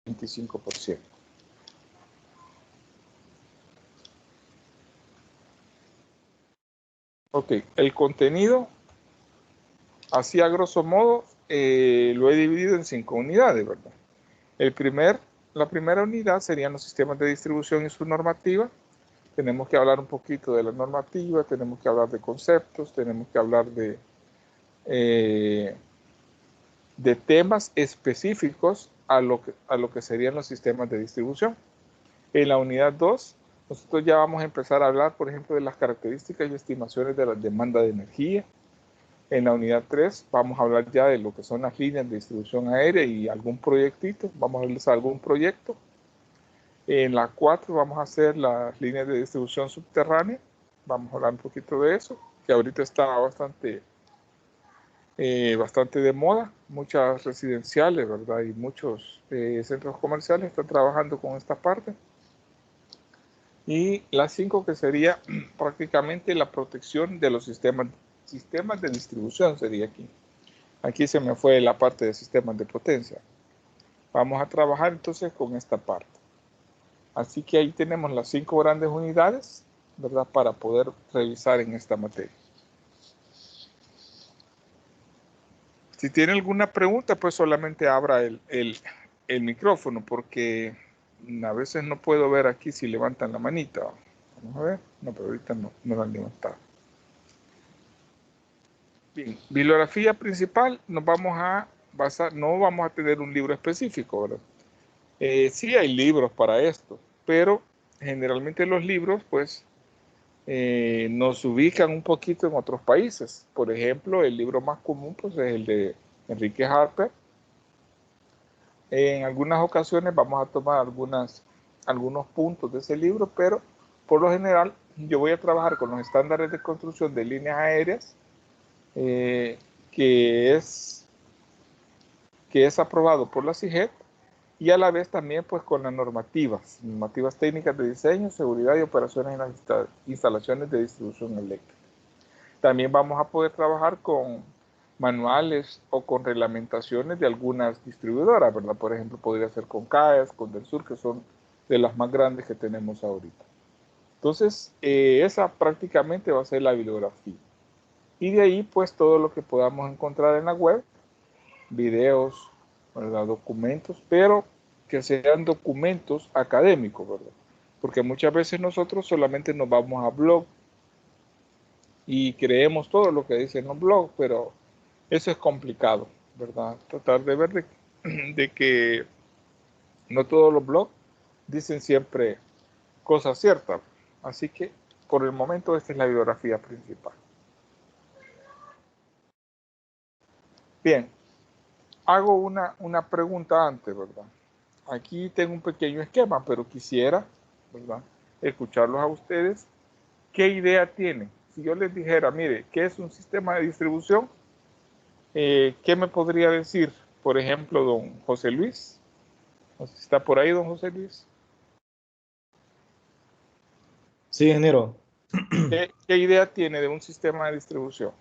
25%. Ok, el contenido, así a grosso modo, lo he dividido en 5 unidades, ¿verdad? La primera unidad serían los sistemas de distribución y su normativa. Tenemos que hablar un poquito de la normativa, tenemos que hablar de conceptos, tenemos que hablar de temas específicos a lo que serían los sistemas de distribución. En la unidad 2, nosotros ya vamos a empezar a hablar, por ejemplo, de las características y estimaciones de la demanda de energía. En la unidad 3 vamos a hablar ya de lo que son las líneas de distribución aérea y algún proyectito, vamos a realizar algún proyecto. En la 4 vamos a hacer las líneas de distribución subterránea, vamos a hablar un poquito de eso, que ahorita está bastante de moda, muchas residenciales, ¿verdad? Y muchos centros comerciales están trabajando con esta parte. Y la 5 que sería prácticamente la protección de los sistemas de distribución sería aquí. Aquí se me fue la parte de sistemas de potencia. Vamos a trabajar entonces con esta parte. Así que ahí tenemos las 5 grandes unidades, ¿verdad? Para poder revisar en esta materia. Si tiene alguna pregunta, pues solamente abra el micrófono, porque a veces no puedo ver aquí si levantan la manita. Vamos a ver. No, pero ahorita no la han levantado. Bien, bibliografía principal, nos vamos a basar, no vamos a tener un libro específico, ¿verdad? Sí hay libros para esto, pero generalmente los libros, pues, nos ubican un poquito en otros países. Por ejemplo, el libro más común, pues, es el de Enrique Harper. En algunas ocasiones vamos a tomar algunos puntos de ese libro, pero por lo general yo voy a trabajar con los estándares de construcción de líneas aéreas, que es aprobado por la CIGEP, y a la vez también pues con las normativas técnicas de diseño, seguridad y operaciones en las instalaciones de distribución eléctrica. También vamos a poder trabajar con manuales o con reglamentaciones de algunas distribuidoras, ¿verdad? Por ejemplo, podría ser con CAES, con Del Sur, que son de las más grandes que tenemos ahorita. Entonces, esa prácticamente va a ser la bibliografía. Y de ahí, pues, todo lo que podamos encontrar en la web, videos, ¿verdad? Documentos, pero que sean documentos académicos, ¿verdad? Porque muchas veces nosotros solamente nos vamos a blog y creemos todo lo que dicen los blogs, pero eso es complicado, ¿verdad? Tratar de ver de que no todos los blogs dicen siempre cosas ciertas. Así que, por el momento, esta es la bibliografía principal. Bien, hago una pregunta antes, ¿verdad? Aquí tengo un pequeño esquema, pero quisiera, ¿verdad?, escucharlos a ustedes. ¿Qué idea tienen? Si yo les dijera, mire, ¿qué es un sistema de distribución? ¿Qué me podría decir, por ejemplo, don José Luis? No sé si está por ahí, don José Luis. Sí, ingeniero. ¿Qué idea tiene de un sistema de distribución?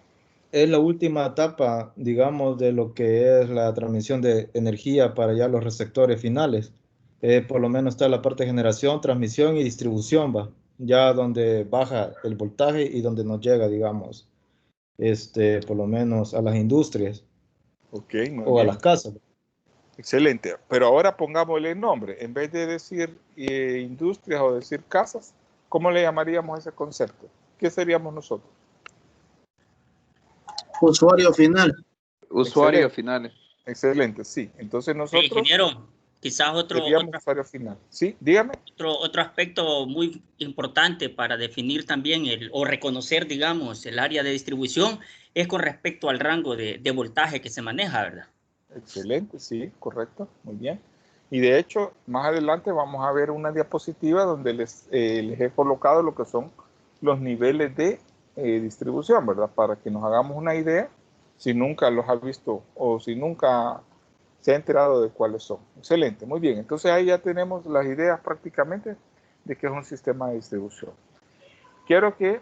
Es la última etapa, digamos, de lo que es la transmisión de energía para ya los receptores finales. Por lo menos está la parte de generación, transmisión y distribución, va. Ya donde baja el voltaje y donde nos llega, digamos, por lo menos a las industrias Ok, muy o a bien. las casas. Excelente. Pero ahora pongámosle nombre. En vez de decir industrias o decir casas, ¿cómo le llamaríamos ese concepto? ¿Qué seríamos nosotros? Usuario final. Usuarios finales. Excelente, sí. Entonces nosotros ingeniero, quizás seríamos usuario final. Sí, dígame. Otro aspecto muy importante para definir también o reconocer, digamos, el área de distribución es con respecto al rango de voltaje que se maneja, ¿verdad? Excelente, sí, correcto, muy bien. Y de hecho, más adelante vamos a ver una diapositiva donde les he colocado lo que son los niveles de distribución, ¿verdad? Para que nos hagamos una idea si nunca los ha visto o si nunca se ha enterado de cuáles son. Excelente, muy bien. Entonces ahí ya tenemos las ideas prácticamente de qué es un sistema de distribución. Quiero que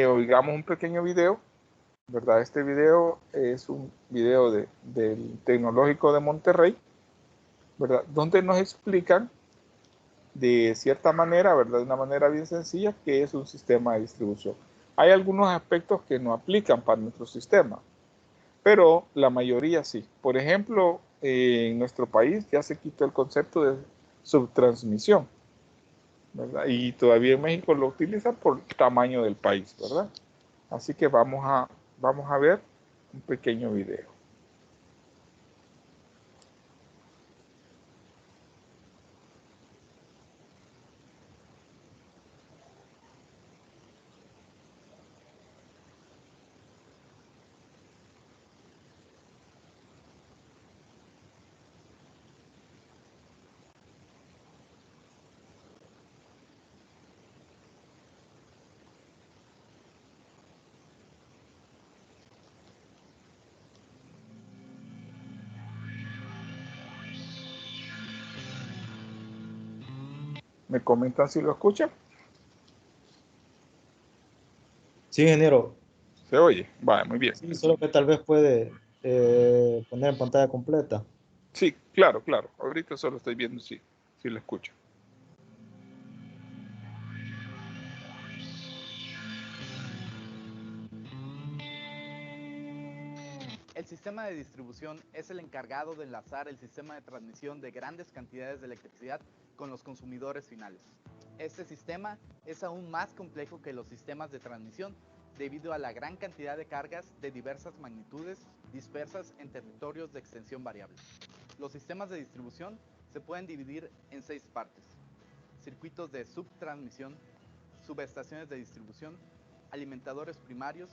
oigamos un pequeño video, ¿verdad? Este video es un video del Tecnológico de Monterrey ¿verdad? Donde nos explican de cierta manera, ¿verdad? De una manera bien sencilla, qué es un sistema de distribución. Hay algunos aspectos que no aplican para nuestro sistema, pero la mayoría sí. Por ejemplo, en nuestro país ya se quitó el concepto de subtransmisión, ¿verdad? Y todavía en México lo utilizan por el tamaño del país, ¿verdad? Así que vamos a ver un pequeño video. ¿Me comentan si lo escuchan? Sí, ingeniero. ¿Se oye? Vale, muy bien. Sí, solo que tal vez puede poner en pantalla completa. Sí, claro, claro. Ahorita solo estoy viendo si lo escucho. El sistema de distribución es el encargado de enlazar el sistema de transmisión de grandes cantidades de electricidad con los consumidores finales. Este sistema es aún más complejo que los sistemas de transmisión debido a la gran cantidad de cargas de diversas magnitudes dispersas en territorios de extensión variable. Los sistemas de distribución se pueden dividir en 6 partes: circuitos de subtransmisión, subestaciones de distribución, alimentadores primarios,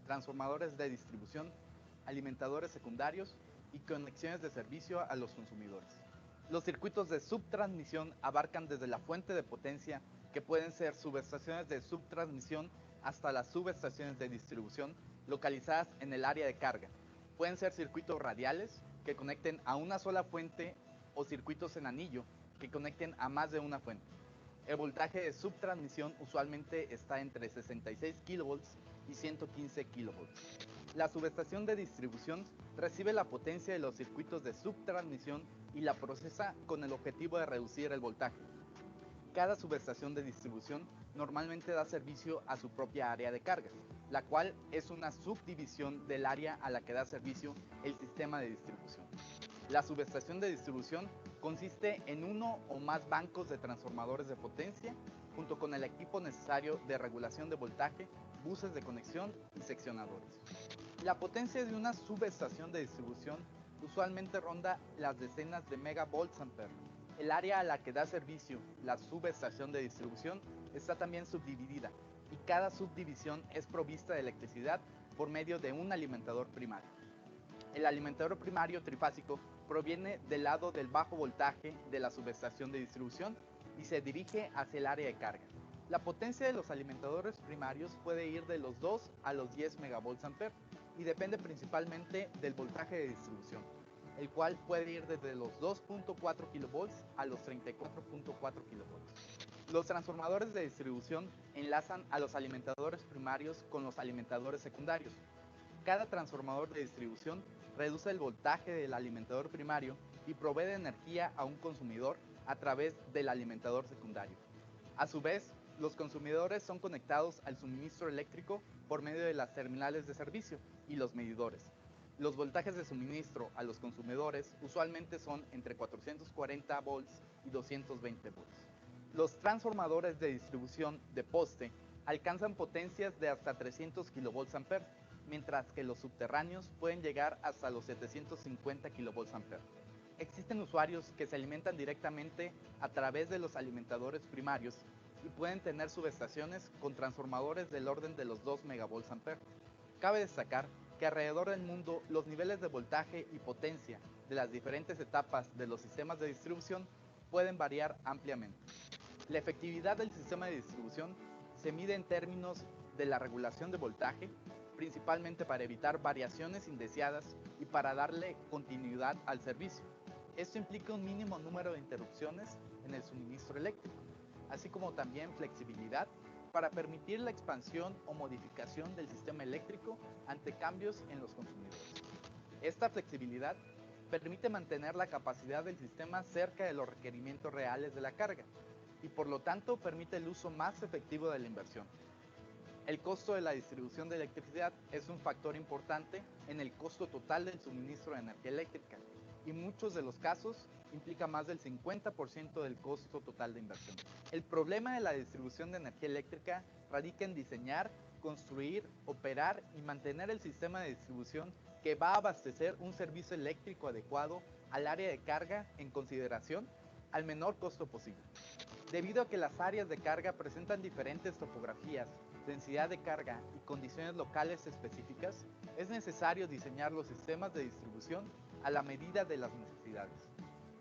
transformadores de distribución, alimentadores secundarios y conexiones de servicio a los consumidores. Los circuitos de subtransmisión abarcan desde la fuente de potencia, que pueden ser subestaciones de subtransmisión, hasta las subestaciones de distribución localizadas en el área de carga. Pueden ser circuitos radiales que conecten a una sola fuente o circuitos en anillo que conecten a más de una fuente. El voltaje de subtransmisión usualmente está entre 66 kV y 115 kV. La subestación de distribución recibe la potencia de los circuitos de subtransmisión y la procesa con el objetivo de reducir el voltaje. Cada subestación de distribución normalmente da servicio a su propia área de carga, la cual es una subdivisión del área a la que da servicio el sistema de distribución. La subestación de distribución consiste en uno o más bancos de transformadores de potencia, junto con el equipo necesario de regulación de voltaje, buses de conexión y seccionadores. La potencia de una subestación de distribución usualmente ronda las decenas de megavolts ampere. El área a la que da servicio la subestación de distribución está también subdividida, y cada subdivisión es provista de electricidad por medio de un alimentador primario. El alimentador primario trifásico proviene del lado del bajo voltaje de la subestación de distribución y se dirige hacia el área de carga. La potencia de los alimentadores primarios puede ir de los 2 a los 10 megavolts ampere y depende principalmente del voltaje de distribución, el cual puede ir desde los 2.4 kV a los 34.4 kV. Los transformadores de distribución enlazan a los alimentadores primarios con los alimentadores secundarios. Cada transformador de distribución reduce el voltaje del alimentador primario y provee de energía a un consumidor a través del alimentador secundario. A su vez, los consumidores son conectados al suministro eléctrico por medio de las terminales de servicio y los medidores. Los voltajes de suministro a los consumidores usualmente son entre 440 volts y 220 volts. Los transformadores de distribución de poste alcanzan potencias de hasta 300 kV ampere, mientras que los subterráneos pueden llegar hasta los 750 kV ampere. Existen usuarios que se alimentan directamente a través de los alimentadores primarios y pueden tener subestaciones con transformadores del orden de los 2 megavolts ampere. Cabe destacar que alrededor del mundo los niveles de voltaje y potencia de las diferentes etapas de los sistemas de distribución pueden variar ampliamente. La efectividad del sistema de distribución se mide en términos de la regulación de voltaje, principalmente para evitar variaciones indeseadas y para darle continuidad al servicio. Esto implica un mínimo número de interrupciones en el suministro eléctrico, así como también flexibilidad para permitir la expansión o modificación del sistema eléctrico ante cambios en los consumidores. Esta flexibilidad permite mantener la capacidad del sistema cerca de los requerimientos reales de la carga y por lo tanto permite el uso más efectivo de la inversión. El costo de la distribución de electricidad es un factor importante en el costo total del suministro de energía eléctrica y en muchos de los casos implica más del 50% del costo total de inversión. El problema de la distribución de energía eléctrica radica en diseñar, construir, operar y mantener el sistema de distribución que va a abastecer un servicio eléctrico adecuado al área de carga en consideración al menor costo posible. Debido a que las áreas de carga presentan diferentes topografías, densidad de carga y condiciones locales específicas, es necesario diseñar los sistemas de distribución a la medida de las necesidades.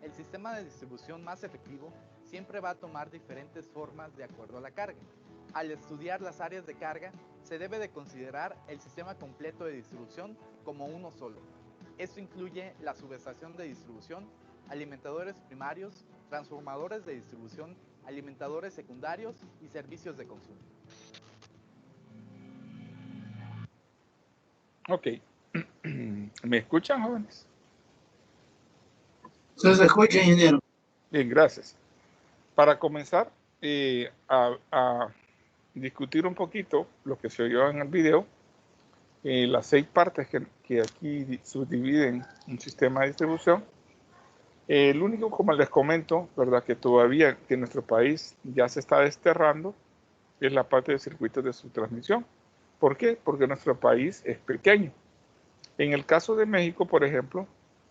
El sistema de distribución más efectivo siempre va a tomar diferentes formas de acuerdo a la carga. Al estudiar las áreas de carga, se debe de considerar el sistema completo de distribución como uno solo. Esto incluye la subestación de distribución, alimentadores primarios, transformadores de distribución, alimentadores secundarios y servicios de consumo. Ok. ¿Me escuchan, jóvenes? Se escucha, ingeniero. Bien, gracias. Para comenzar a discutir un poquito lo que se oyó en el video, las 6 partes que aquí subdividen un sistema de distribución. El único, como les comento, ¿verdad?, que todavía que en nuestro país ya se está desterrando es la parte de circuitos de subtransmisión. ¿Por qué? Porque nuestro país es pequeño. En el caso de México, por ejemplo,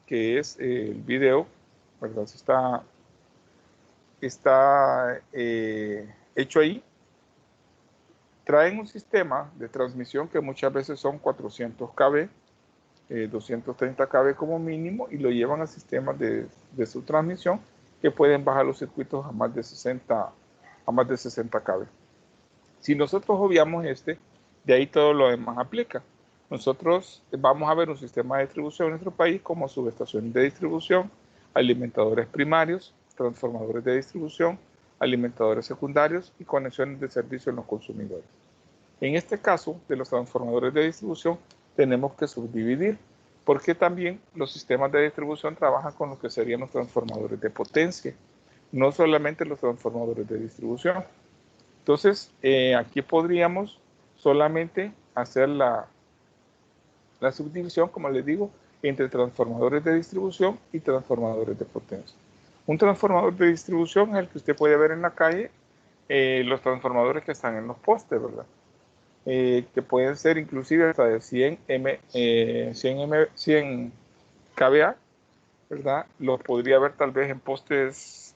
que es el video, ¿verdad?, está hecho ahí, traen un sistema de transmisión que muchas veces son 400 kV, 230 kV como mínimo, y lo llevan a sistemas de subtransmisión que pueden bajar los circuitos a más de 60 kV. Si nosotros obviamos de ahí todo lo demás aplica. Nosotros vamos a ver un sistema de distribución en nuestro país como subestaciones de distribución, alimentadores primarios, transformadores de distribución, alimentadores secundarios y conexiones de servicio en los consumidores. En este caso, de los transformadores de distribución, tenemos que subdividir, porque también los sistemas de distribución trabajan con lo que serían los transformadores de potencia, no solamente los transformadores de distribución. Entonces, aquí podríamos solamente hacer la subdivisión, como les digo, entre transformadores de distribución y transformadores de potencia. Un transformador de distribución es el que usted puede ver en la calle, los transformadores que están en los postes, ¿verdad? Que pueden ser inclusive hasta de 100 kVA, ¿verdad? Los podría ver tal vez en postes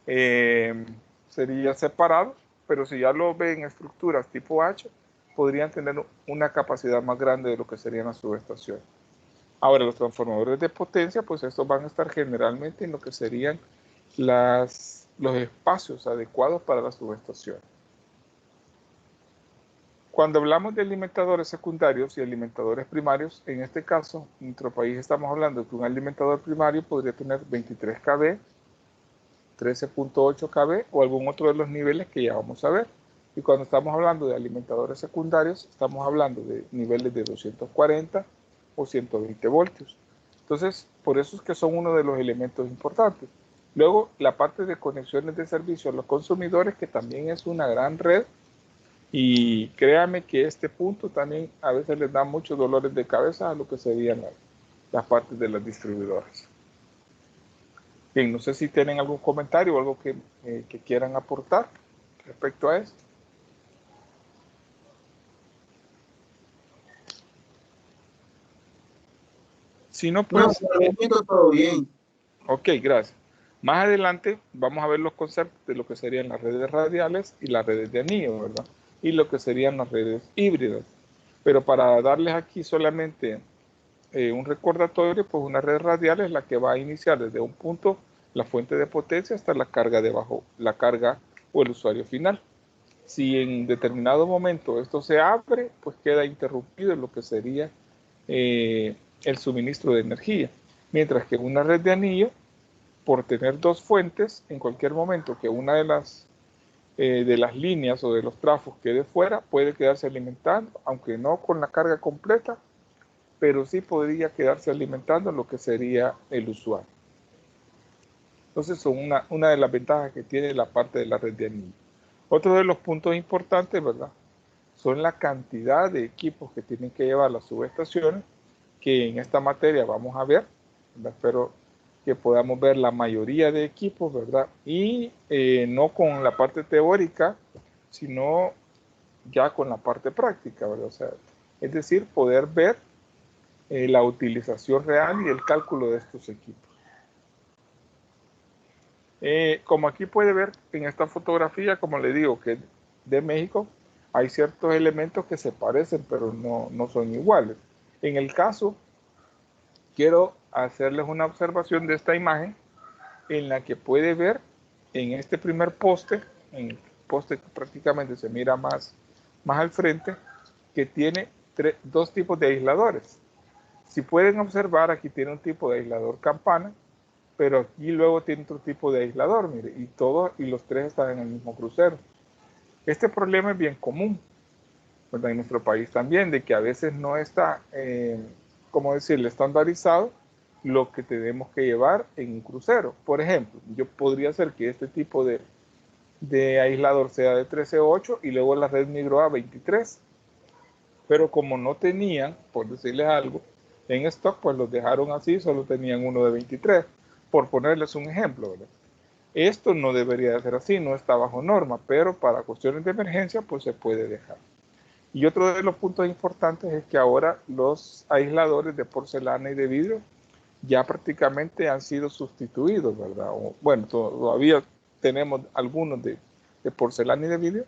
sería separados, pero si ya lo ven en estructuras tipo H, podrían tener una capacidad más grande de lo que serían las subestaciones. Ahora, los transformadores de potencia, pues estos van a estar generalmente en lo que serían los espacios adecuados para las subestaciones. Cuando hablamos de alimentadores secundarios y alimentadores primarios, en este caso, en nuestro país estamos hablando que un alimentador primario podría tener 23 kV, 13.8 kV o algún otro de los niveles que ya vamos a ver. Y cuando estamos hablando de alimentadores secundarios, estamos hablando de niveles de 240 o 120 voltios. Entonces, por eso es que son uno de los elementos importantes. Luego, la parte de conexiones de servicio a los consumidores, que también es una gran red. Y créanme que este punto también a veces les da muchos dolores de cabeza a lo que serían las partes de las distribuidoras. Bien, no sé si tienen algún comentario o algo que quieran aportar respecto a esto. Si no, pues... No, todo bien. Ok, gracias. Más adelante vamos a ver los conceptos de lo que serían las redes radiales y las redes de anillo, ¿verdad? Y lo que serían las redes híbridas. Pero para darles aquí solamente un recordatorio, pues una red radial es la que va a iniciar desde un punto, la fuente de potencia, hasta la carga debajo, la carga o el usuario final. Si en determinado momento esto se abre, pues queda interrumpido lo que sería el suministro de energía. Mientras que una red de anillo, por tener dos fuentes, en cualquier momento que una de las líneas o de los trafos quede fuera, puede quedarse alimentando, aunque no con la carga completa, pero sí podría quedarse alimentando lo que sería el usuario. Entonces son una de las ventajas que tiene la parte de la red de anillo. Otro de los puntos importantes, ¿verdad?, son la cantidad de equipos que tienen que llevar las subestaciones, que en esta materia vamos a ver, ¿verdad? Espero que podamos ver la mayoría de equipos, ¿verdad? Y no con la parte teórica, sino ya con la parte práctica, ¿verdad? O sea, es decir, poder ver la utilización real y el cálculo de estos equipos. Como aquí puede ver en esta fotografía, como le digo, que de México, hay ciertos elementos que se parecen, pero no son iguales. En el caso, quiero hacerles una observación de esta imagen, en la que puede ver en este primer poste, en el poste que prácticamente se mira más al frente, que tiene dos tipos de aisladores. Si pueden observar, aquí tiene un tipo de aislador campana, pero aquí luego tiene otro tipo de aislador, mire, y los tres están en el mismo crucero. Este problema es bien común, ¿verdad?, en nuestro país también, de que a veces no está, como decirle, estandarizado lo que tenemos que llevar en un crucero. Por ejemplo, yo podría hacer que este tipo de aislador sea de 13.8 y luego la red migró a 23. Pero como no tenían, por decirles algo, en stock, pues los dejaron así, solo tenían uno de 23. Por ponerles un ejemplo, ¿verdad? Esto no debería de ser así, no está bajo norma, pero para cuestiones de emergencia, pues se puede dejar. Y otro de los puntos importantes es que ahora los aisladores de porcelana y de vidrio ya prácticamente han sido sustituidos, ¿verdad? Bueno, todavía tenemos algunos de porcelana y de vidrio,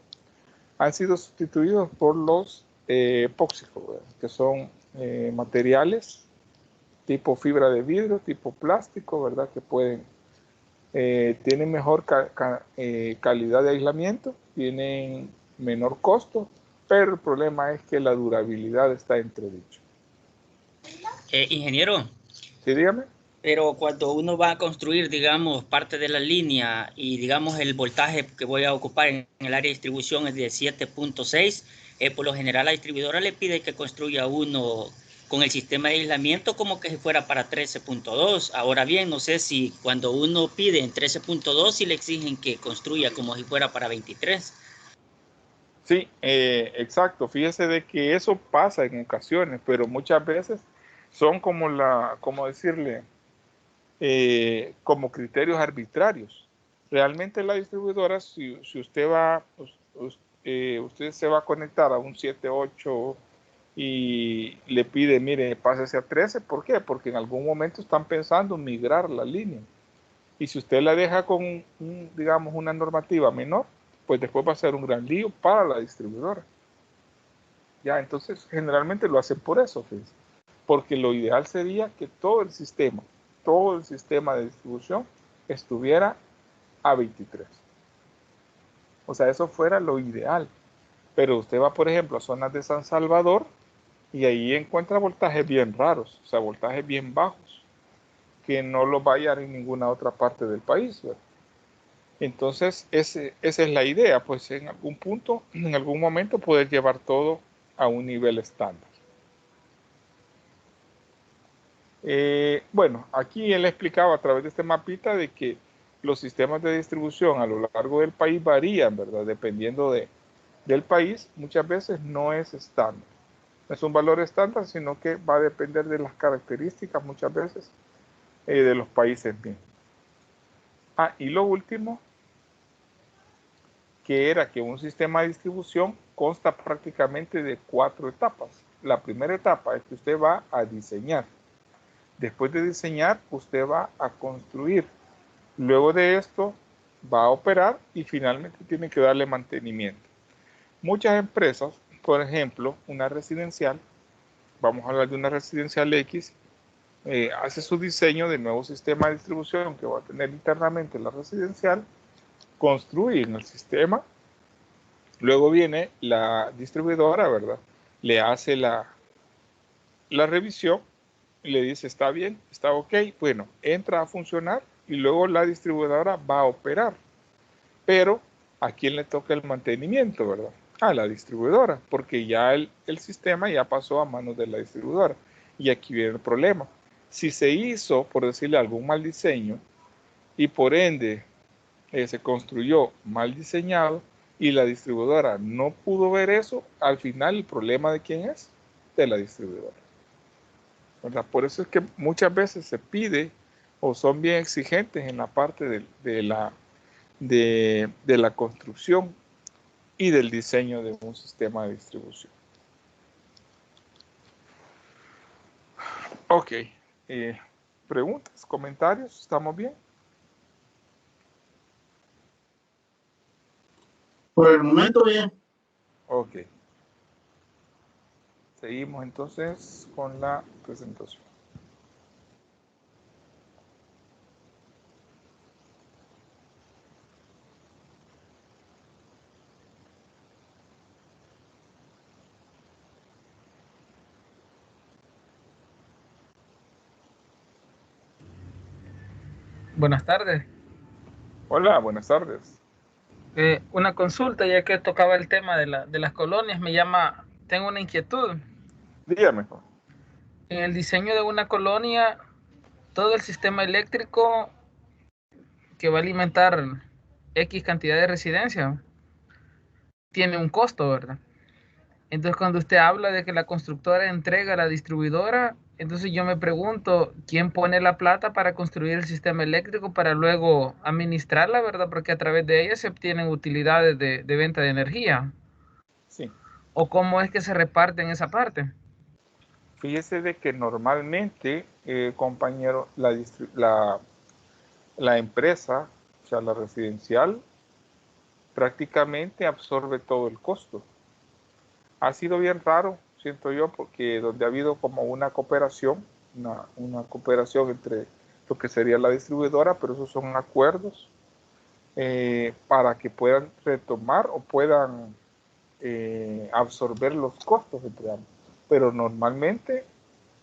han sido sustituidos por los epóxicos, ¿verdad?, que son materiales tipo fibra de vidrio, tipo plástico, ¿verdad?, que tienen mejor calidad de aislamiento, tienen menor costo, pero el problema es que la durabilidad está entredicho. Ingeniero, ¿Sí, dígame? pero cuando uno va a construir, digamos, parte de la línea y, digamos, el voltaje que voy a ocupar en el área de distribución es de 7.6, por lo general la distribuidora le pide que construya uno con el sistema de aislamiento como que si fuera para 13.2. Ahora bien, no sé si cuando uno pide en 13.2 si le exigen que construya como si fuera para 23. Sí, exacto. Fíjese de que eso pasa en ocasiones, pero muchas veces son como decirle, como criterios arbitrarios. Realmente la distribuidora, si usted usted se va a conectar a un 7.8 y le pide, mire, pásese a 13, ¿por qué? Porque en algún momento están pensando en migrar la línea. Y si usted la deja con, digamos, una normativa menor, pues después va a ser un gran lío para la distribuidora. Ya, entonces generalmente lo hacen por eso, fíjense. Porque lo ideal sería que todo el sistema de distribución estuviera a 23. O sea, eso fuera lo ideal. Pero usted va, por ejemplo, a zonas de San Salvador y ahí encuentra voltajes bien raros, o sea, voltajes bien bajos, que no los va a hallar en ninguna otra parte del país, ¿verdad? Entonces, esa es la idea, pues en algún punto, en algún momento, poder llevar todo a un nivel estándar. Bueno, aquí él explicaba a través de este mapita de que los sistemas de distribución a lo largo del país varían, ¿verdad? Dependiendo del país, muchas veces no es estándar. No es un valor estándar, sino que va a depender de las características muchas veces de los países mismos. Y lo último, que era que un sistema de distribución consta prácticamente de 4 etapas. La primera etapa es que usted va a diseñar. Después de diseñar, usted va a construir. Luego de esto, va a operar y finalmente tiene que darle mantenimiento. Muchas empresas, por ejemplo, una residencial, vamos a hablar de una residencial X, hace su diseño de nuevo sistema de distribución que va a tener internamente la residencial, construyen el sistema, luego viene la distribuidora, ¿verdad? Le hace la revisión y le dice, está bien, está ok, bueno, entra a funcionar y luego la distribuidora va a operar. Pero, ¿a quién le toca el mantenimiento, verdad? A la distribuidora, porque ya el sistema ya pasó a manos de la distribuidora. Y aquí viene el problema. Si se hizo, por decirle algún mal diseño, y por ende se construyó mal diseñado, y la distribuidora no pudo ver eso, al final el problema de quién es, de la distribuidora, ¿verdad? Por eso es que muchas veces se pide o son bien exigentes en la parte de la construcción y del diseño de un sistema de distribución. Ok, preguntas, comentarios, ¿estamos bien? Por el momento, bien. Ok. Seguimos entonces con la presentación. Buenas tardes. Hola, buenas tardes. Una consulta, ya que tocaba el tema de las colonias, tengo una inquietud. Dígame. En el diseño de una colonia, todo el sistema eléctrico que va a alimentar X cantidad de residencia tiene un costo, ¿verdad? Entonces, cuando usted habla de que la constructora entrega a la distribuidora, entonces yo me pregunto, ¿quién pone la plata para construir el sistema eléctrico para luego administrarla, verdad? Porque a través de ella se obtienen utilidades de venta de energía. Sí. ¿O cómo es que se reparten esa parte? Fíjese de que normalmente, compañero, la empresa, o sea, la residencial, prácticamente absorbe todo el costo. Ha sido bien raro, siento yo, porque donde ha habido como una cooperación, una cooperación entre lo que sería la distribuidora, pero esos son acuerdos para que puedan retomar o puedan absorber los costos entre ambos. Pero normalmente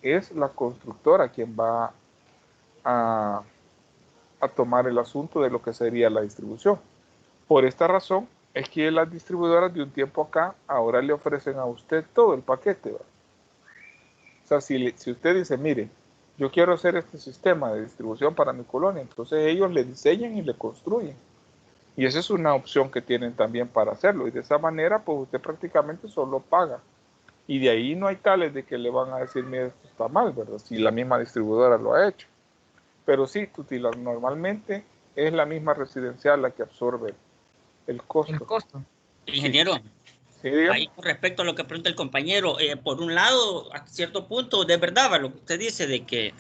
es la constructora quien va a tomar el asunto de lo que sería la distribución. Por esta razón es que las distribuidoras de un tiempo acá ahora le ofrecen a usted todo el paquete, ¿verdad? O sea, si usted dice, mire, yo quiero hacer este sistema de distribución para mi colonia, entonces ellos le diseñan y le construyen. Y esa es una opción que tienen también para hacerlo. Y de esa manera, pues usted prácticamente solo paga. Y de ahí no hay tales de que le van a decir, mire, esto está mal, ¿verdad? Si la misma distribuidora lo ha hecho. Pero sí, Tutila, normalmente es la misma residencial la que absorbe el costo. El costo. Ingeniero, Sí, ahí con respecto a lo que pregunta el compañero, por un lado, a cierto punto, de verdad, lo que usted dice de que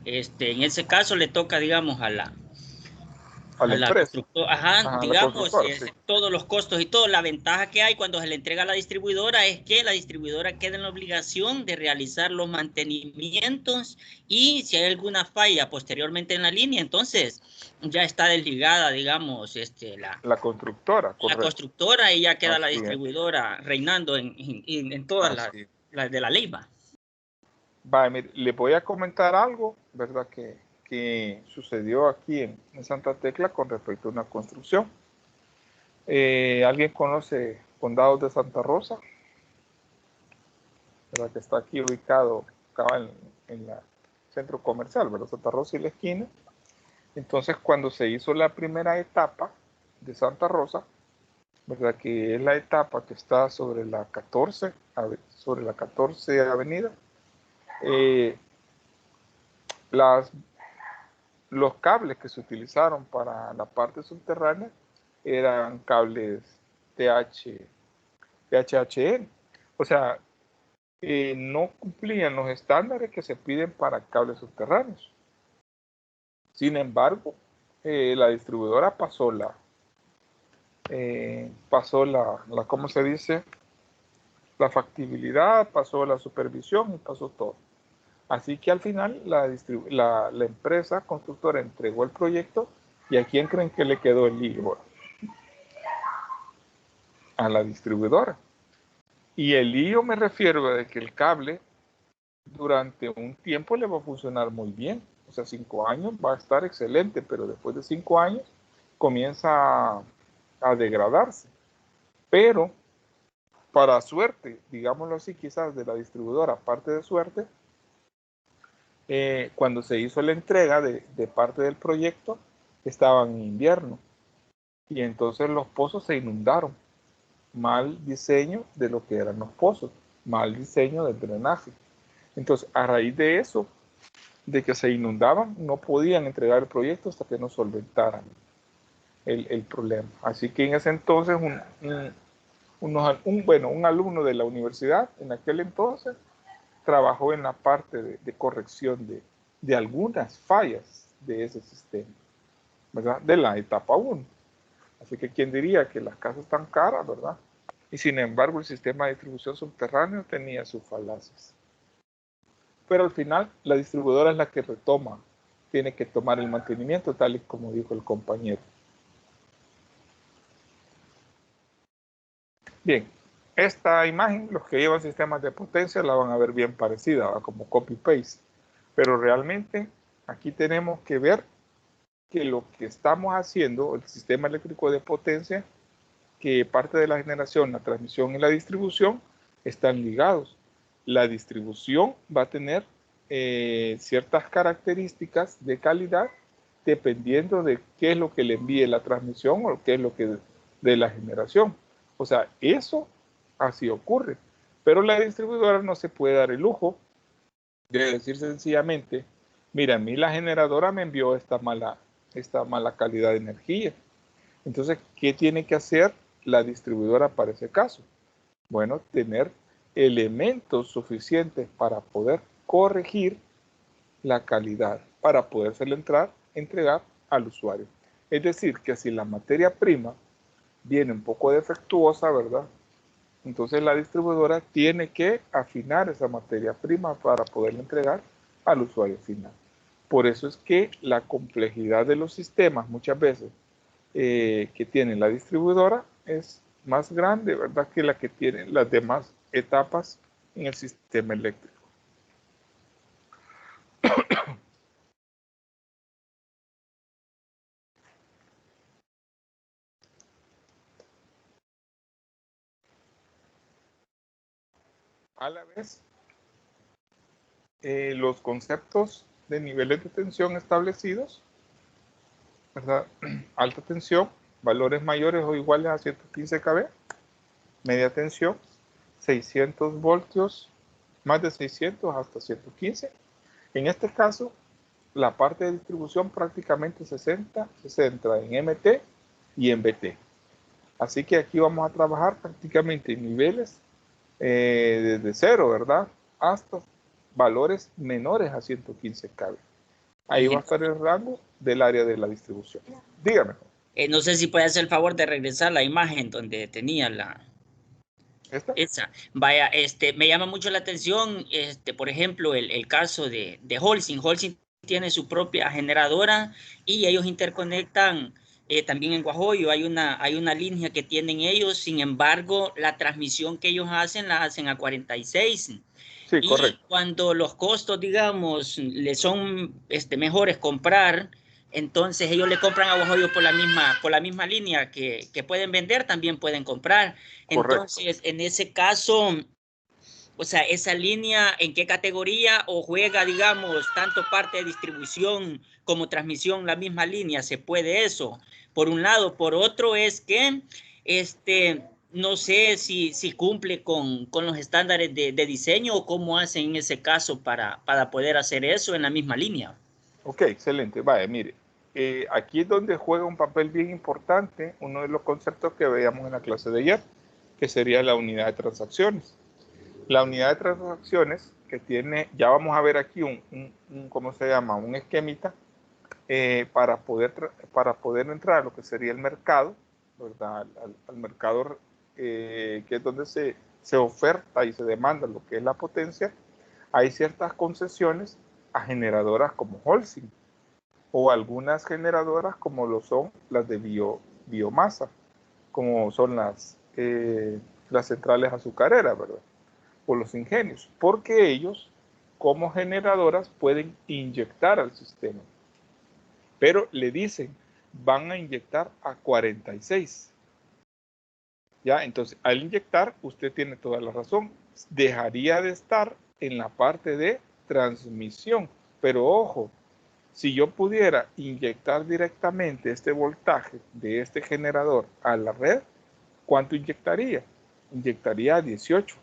en ese caso le toca, digamos, a la constructora, la digamos, constructora, sí. todos los costos y todo. La ventaja que hay cuando se le entrega a la distribuidora es que la distribuidora queda en la obligación de realizar los mantenimientos y si hay alguna falla posteriormente en la línea, entonces ya está desligada, digamos, la constructora, correcto. La constructora y ya queda Así la distribuidora reinando en todas las de la ley, va. Mire, le voy a comentar algo, ¿verdad? Que sucedió aquí en Santa Tecla con respecto a una construcción. ¿Alguien conoce Condados de Santa Rosa? ¿Verdad? Que está aquí ubicado acá en el centro comercial, ¿verdad? Santa Rosa y la esquina. Entonces, cuando se hizo la primera etapa de Santa Rosa, ¿verdad? Que es la etapa que está sobre la 14 avenida, los cables que se utilizaron para la parte subterránea eran cables THN. O sea, no cumplían los estándares que se piden para cables subterráneos. Sin embargo, la distribuidora pasó ¿cómo se dice? La factibilidad, pasó la supervisión y pasó todo. Así que al final la empresa constructora entregó el proyecto y ¿a quién creen que le quedó el lío? A la distribuidora. Y el lío me refiero a que el cable durante un tiempo le va a funcionar muy bien. O sea, 5 años va a estar excelente, pero después de 5 años comienza a degradarse. Pero para suerte, digámoslo así, quizás de la distribuidora, aparte de suerte, cuando se hizo la entrega de parte del proyecto, estaban en invierno. Y entonces los pozos se inundaron. Mal diseño de lo que eran los pozos, mal diseño del drenaje. Entonces, a raíz de eso, de que se inundaban, no podían entregar el proyecto hasta que no solventaran el problema. Así que en ese entonces, un alumno de la universidad, en aquel entonces, trabajó en la parte de corrección de algunas fallas de ese sistema, ¿verdad? De la etapa 1. Así que quién diría que las casas están caras, ¿verdad? Y sin embargo el sistema de distribución subterráneo tenía sus falacias. Pero al final la distribuidora es la que retoma, tiene que tomar el mantenimiento, tal y como dijo el compañero. Bien, esta imagen, los que llevan sistemas de potencia la van a ver bien parecida, ¿verdad? Como copy-paste. Pero realmente aquí tenemos que ver que lo que estamos haciendo, el sistema eléctrico de potencia, que parte de la generación, la transmisión y la distribución están ligados. La distribución va a tener ciertas características de calidad dependiendo de qué es lo que le envíe la transmisión o qué es lo que de la generación. O sea, eso así ocurre. Pero la distribuidora no se puede dar el lujo de decir sencillamente, mira, a mí la generadora me envió esta mala calidad de energía. Entonces, ¿qué tiene que hacer la distribuidora para ese caso? Bueno, tener elementos suficientes para poder corregir la calidad, para podérselo entregar al usuario. Es decir, que si la materia prima viene un poco defectuosa, ¿verdad? Entonces la distribuidora tiene que afinar esa materia prima para poderla entregar al usuario final. Por eso es que la complejidad de los sistemas muchas veces que tiene la distribuidora es más grande, ¿verdad?, que la que tienen las demás etapas en el sistema eléctrico. A la vez, los conceptos de niveles de tensión establecidos, ¿verdad? Alta tensión, valores mayores o iguales a 115 kV, media tensión, 600 voltios, más de 600 hasta 115. En este caso, la parte de distribución prácticamente se centra en MT y en BT. Así que aquí vamos a trabajar prácticamente en niveles desde 0, ¿verdad?, hasta valores menores a 115 kV. Ahí va a estar el rango del área de la distribución. Dígame. No sé si puede hacer el favor de regresar la imagen donde tenía la... ¿Esta? Esa. Vaya, me llama mucho la atención, por ejemplo, el caso de Holcim. Holcim tiene su propia generadora y ellos interconectan también en Guajoyo. Hay una línea que tienen ellos, sin embargo, la transmisión que ellos hacen, la hacen a 46. Sí, y correcto. Cuando los costos, digamos, le son mejores comprar, entonces ellos le compran a Guajoyo por la misma línea que pueden vender, también pueden comprar. Entonces, correcto, en ese caso, o sea, esa línea, ¿en qué categoría o juega, digamos, tanto parte de distribución como transmisión la misma línea? ¿Se puede eso? Por un lado. Por otro es que, no sé si cumple con los estándares de diseño o cómo hacen en ese caso para poder hacer eso en la misma línea. Ok, excelente. Vaya, mire, aquí es donde juega un papel bien importante uno de los conceptos que veíamos en la clase de ayer, que sería la unidad de transacciones. La unidad de transacciones que tiene, ya vamos a ver aquí ¿cómo se llama? Un esquemita para poder entrar a lo que sería el mercado, ¿verdad? Al mercado que es donde se oferta y se demanda lo que es la potencia. Hay ciertas concesiones a generadoras como Holcim o algunas generadoras como lo son las de biomasa, como son las centrales azucareras, ¿verdad?, o los ingenios, porque ellos como generadoras pueden inyectar al sistema, pero le dicen van a inyectar a 46. Ya, entonces al inyectar usted tiene toda la razón, dejaría de estar en la parte de transmisión, Pero ojo, si yo pudiera inyectar directamente este voltaje de este generador a la red, ¿cuánto inyectaría? Inyectaría 18.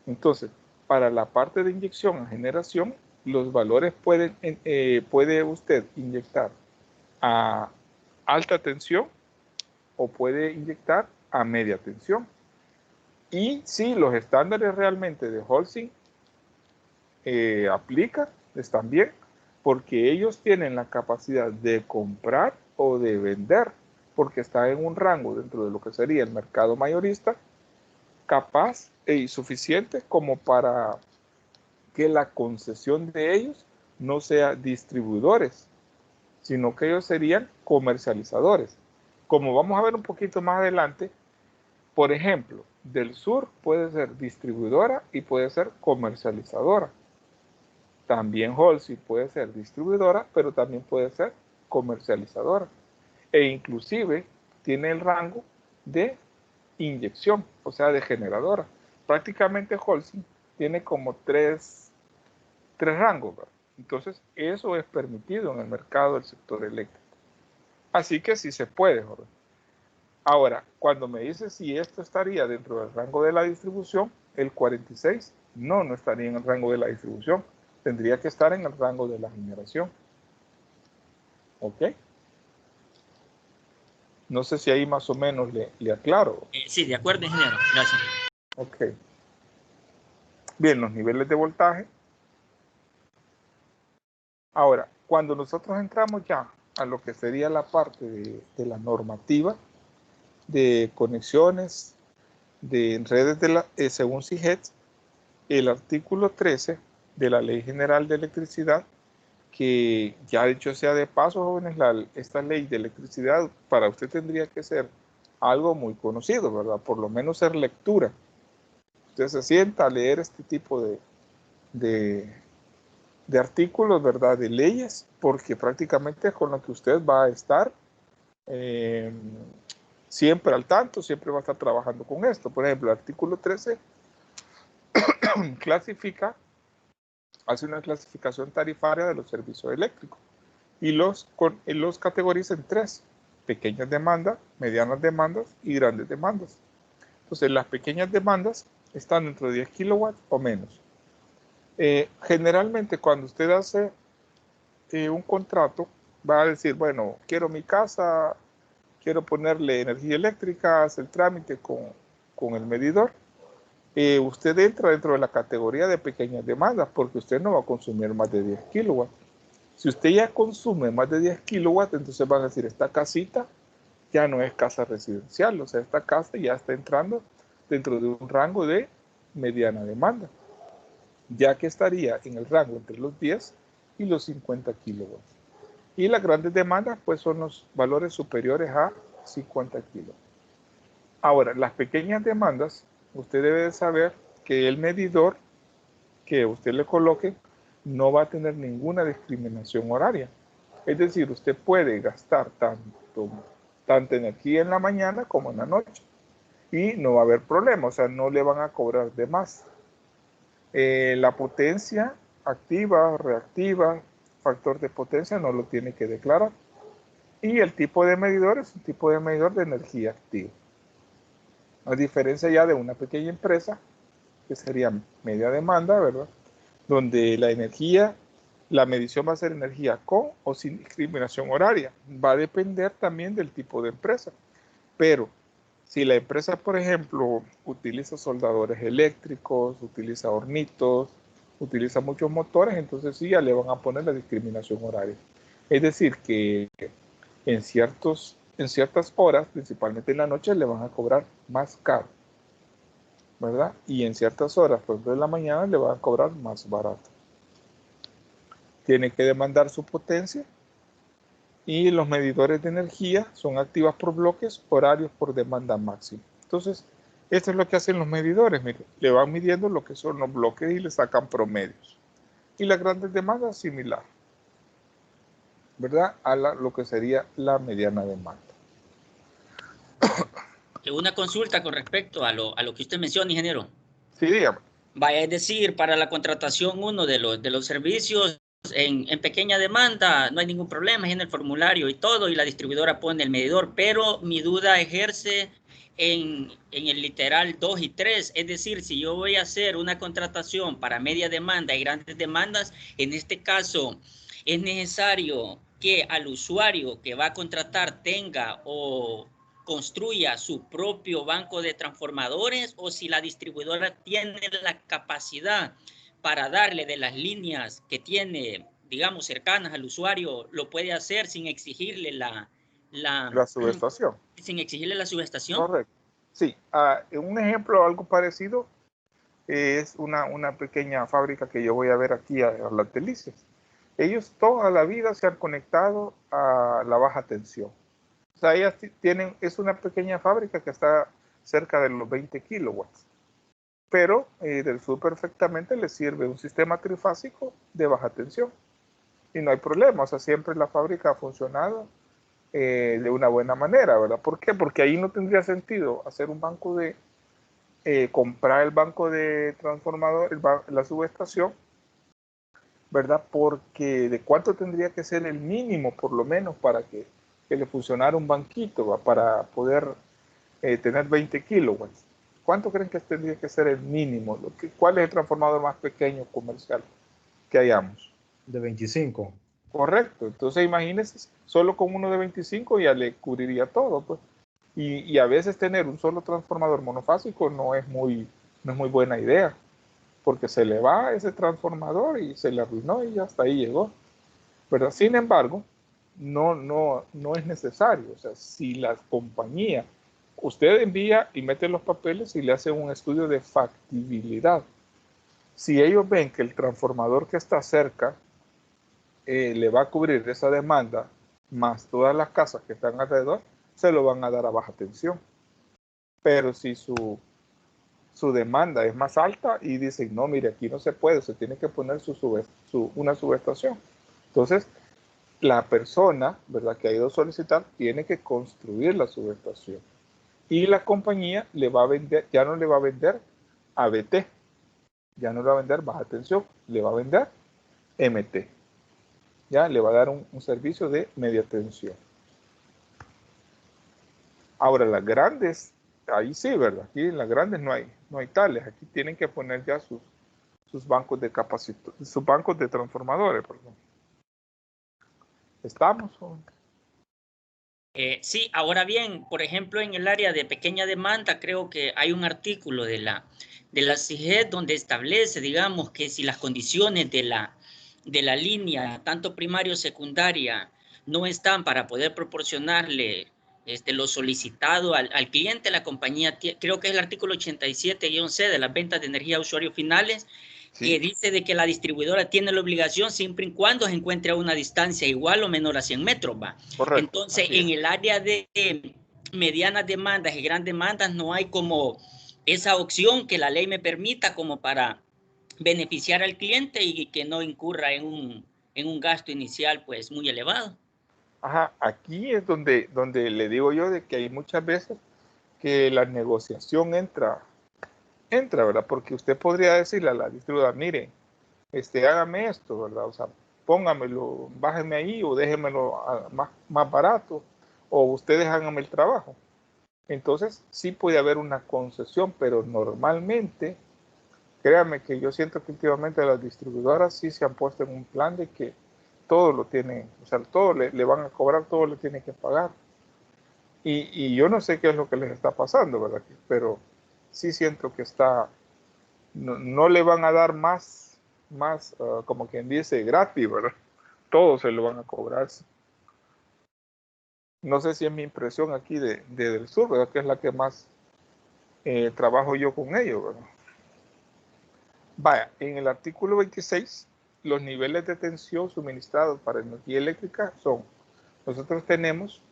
Entonces, para la parte de inyección a generación, los valores puede usted inyectar a alta tensión o puede inyectar a media tensión. Y si los estándares realmente de Holcim aplican, están bien, porque ellos tienen la capacidad de comprar o de vender, porque está en un rango dentro de lo que sería el mercado mayorista, capaz y suficiente como para que la concesión de ellos no sea distribuidores, sino que ellos serían comercializadores. Como vamos a ver un poquito más adelante, por ejemplo, Del Sur puede ser distribuidora y puede ser comercializadora. También Holcim puede ser distribuidora, pero también puede ser comercializadora. E inclusive tiene el rango de inyección, o sea, de generadora. Prácticamente Holcim tiene como tres rangos, ¿verdad? Entonces, eso es permitido en el mercado del sector eléctrico. Así que sí se puede, Jorge. Ahora, cuando me dice si esto estaría dentro del rango de la distribución, el 46 no estaría en el rango de la distribución. Tendría que estar en el rango de la generación. ¿Ok? No sé si ahí más o menos le aclaro. Sí, de acuerdo, ingeniero. Gracias. Ok. Bien, los niveles de voltaje. Ahora, cuando nosotros entramos ya a lo que sería la parte de la normativa de conexiones de redes según CIGET, el artículo 13 de la Ley General de Electricidad, que ya dicho sea de paso, jóvenes, esta ley de electricidad para usted tendría que ser algo muy conocido, ¿verdad? Por lo menos ser lectura. Usted se sienta a leer este tipo de artículos, ¿verdad? De leyes, porque prácticamente es con lo que usted va a estar siempre al tanto, siempre va a estar trabajando con esto. Por ejemplo, el artículo 13 hace una clasificación tarifaria de los servicios eléctricos y los categoriza en tres: pequeñas demandas, medianas demandas y grandes demandas. Entonces, las pequeñas demandas están dentro de 10 kilowatts o menos. Generalmente, cuando usted hace un contrato, va a decir, bueno, quiero mi casa, quiero ponerle energía eléctrica, hace el trámite con el medidor. Usted entra dentro de la categoría de pequeñas demandas porque usted no va a consumir más de 10 kilowatts. Si usted ya consume más de 10 kilowatts, entonces van a decir, esta casita ya no es casa residencial, o sea, esta casa ya está entrando dentro de un rango de mediana demanda, ya que estaría en el rango entre los 10 y los 50 kilowatts. Y las grandes demandas, pues, son los valores superiores a 50 kilowatts. Ahora, las pequeñas demandas, usted debe de saber que el medidor que usted le coloque no va a tener ninguna discriminación horaria. Es decir, usted puede gastar tanta energía en la mañana como en la noche y no va a haber problema, o sea, no le van a cobrar de más. La potencia activa, reactiva, factor de potencia no lo tiene que declarar. Y el tipo de medidor es un tipo de medidor de energía activa. A diferencia ya de una pequeña empresa, que sería media demanda, ¿verdad? Donde la medición va a ser energía con o sin discriminación horaria. Va a depender también del tipo de empresa. Pero si la empresa, por ejemplo, utiliza soldadores eléctricos, utiliza hornitos, utiliza muchos motores, entonces sí ya le van a poner la discriminación horaria. Es decir, que en ciertas horas, principalmente en la noche, le van a cobrar más caro, ¿verdad? Y en ciertas horas, por ejemplo, en la mañana, le van a cobrar más barato. Tiene que demandar su potencia y los medidores de energía son activas por bloques, horarios por demanda máxima. Entonces, esto es lo que hacen los medidores. Mire, le van midiendo lo que son los bloques y le sacan promedios. Y las grandes demandas, similar, ¿verdad? A lo que sería la mediana demanda. Una consulta con respecto a lo que usted menciona, ingeniero. Sí, dígame. Vaya, es decir, para la contratación de los servicios, en pequeña demanda, no hay ningún problema, es en el formulario y todo, y la distribuidora pone el medidor, pero mi duda ejerce en el literal 2 y 3, es decir, si yo voy a hacer una contratación para media demanda y grandes demandas, en este caso es necesario que al usuario que va a contratar tenga o construya su propio banco de transformadores, o si la distribuidora tiene la capacidad para darle de las líneas que tiene, digamos, cercanas al usuario, lo puede hacer sin exigirle la subestación. Sin exigirle la subestación. Correcto. Sí, un ejemplo algo parecido es una pequeña fábrica que yo voy a ver aquí a Las Delicias. Ellos toda la vida se han conectado a la baja tensión. O sea, ellas tienen, es una pequeña fábrica que está cerca de los 20 kilowatts. Pero del sur perfectamente les sirve un sistema trifásico de baja tensión. Y no hay problema, o sea, siempre la fábrica ha funcionado de una buena manera, ¿verdad? ¿Por qué? Porque ahí no tendría sentido hacer un banco de, comprar el banco de transformador, la subestación, ¿verdad? Porque de cuánto tendría que ser el mínimo, por lo menos, para que le funcionara un banquito, ¿va? Para poder tener 20 kilowatts. ¿Cuánto creen que tendría que ser el mínimo? ¿Cuál es el transformador más pequeño comercial que hayamos? De 25. Correcto. Entonces imagínense, solo con uno de 25 ya le cubriría todo, pues. Y a veces tener un solo transformador monofásico no es muy buena idea, porque se le va ese transformador y se le arruinó y hasta ahí llegó, ¿verdad? Sin embargo, no es necesario. O sea, si la compañía, usted envía y mete los papeles y le hace un estudio de factibilidad. Si ellos ven que el transformador que está cerca le va a cubrir esa demanda, más todas las casas que están alrededor, se lo van a dar a baja tensión. Pero si su demanda es más alta y dicen, no, mire, aquí no se puede, se tiene que poner una subestación. Entonces, la persona, ¿verdad?, que ha ido a solicitar, tiene que construir la subestación. Y la compañía le va a vender, ya no le va a vender ABT, ya no le va a vender baja tensión, le va a vender MT. Ya le va a dar un servicio de media tensión. Ahora, las grandes, ahí sí, ¿verdad? Aquí en las grandes no hay tales. Aquí tienen que poner ya sus bancos de sus bancos de transformadores, perdón. ¿Estamos? Sí, ahora bien, por ejemplo, en el área de pequeña demanda, creo que hay un artículo de la CIGED donde establece, digamos, que si las condiciones de la línea, tanto primaria o secundaria, no están para poder proporcionarle lo solicitado al cliente, la compañía, creo que es el artículo 87-C de las ventas de energía a usuarios finales, sí, que dice de que la distribuidora tiene la obligación siempre y cuando se encuentre a una distancia igual o menor a 100 metros, ¿va? Correcto. Entonces, en el área de medianas demandas y grandes demandas no hay como esa opción que la ley me permita como para beneficiar al cliente y que no incurra en un gasto inicial pues muy elevado. Ajá, aquí es donde le digo yo de que hay muchas veces que la negociación entra, ¿verdad? Porque usted podría decirle a la distribuidora, mire, hágame esto, ¿verdad? O sea, póngamelo, bájeme ahí o déjemelo más barato, o ustedes háganme el trabajo. Entonces, sí puede haber una concesión, pero normalmente, créanme que yo siento que últimamente las distribuidoras sí se han puesto en un plan de que todo lo tienen, o sea, todo le van a cobrar, todo le tienen que pagar. Y yo no sé qué es lo que les está pasando, ¿verdad? Pero sí siento que no le van a dar más como quien dice, gratis, ¿verdad? Todo se lo van a cobrar. No sé si es mi impresión aquí del sur, ¿verdad? Que es la que más trabajo yo con ellos, ¿verdad? Vaya, en el artículo 26, los niveles de tensión suministrados para energía eléctrica son, nosotros tenemos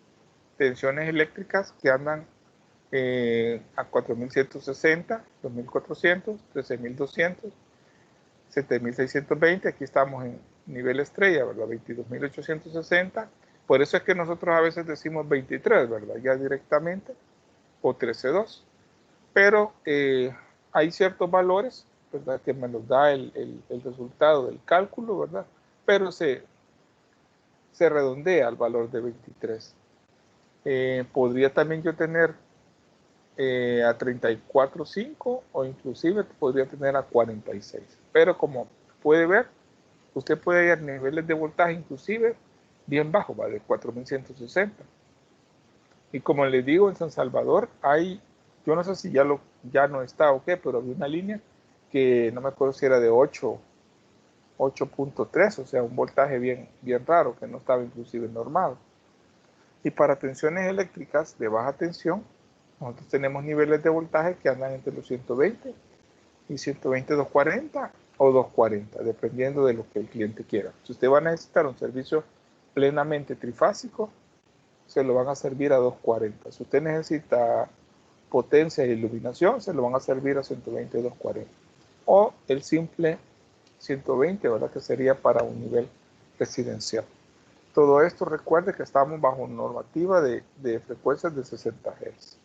tensiones eléctricas que andan a 4160, 2400, 13200, 7620, aquí estamos en nivel estrella, ¿verdad? 22860. Por eso es que nosotros a veces decimos 23, ¿verdad? Ya directamente, o 13.2. Pero hay ciertos valores, ¿verdad? Que me los da el resultado del cálculo, ¿verdad? pero se redondea al valor de 23. Podría también yo tener a 34.5 o inclusive podría tener a 46. Pero como puede ver, usted puede ir a niveles de voltaje inclusive bien bajo, va de 4160. Y como les digo, en San Salvador hay, yo no sé si ya no está o qué, pero había una línea que no me acuerdo si era de 8.3, o sea, un voltaje bien raro que no estaba inclusive normado. Y para tensiones eléctricas de baja tensión, nosotros tenemos niveles de voltaje que andan entre los 120 y 120, 240 o 240, dependiendo de lo que el cliente quiera. Si usted va a necesitar un servicio plenamente trifásico, se lo van a servir a 240. Si usted necesita potencia e iluminación, se lo van a servir a 120, 240. O el simple 120, ¿verdad? Que sería para un nivel residencial. Todo esto, recuerde que estamos bajo normativa de frecuencias de 60 Hz.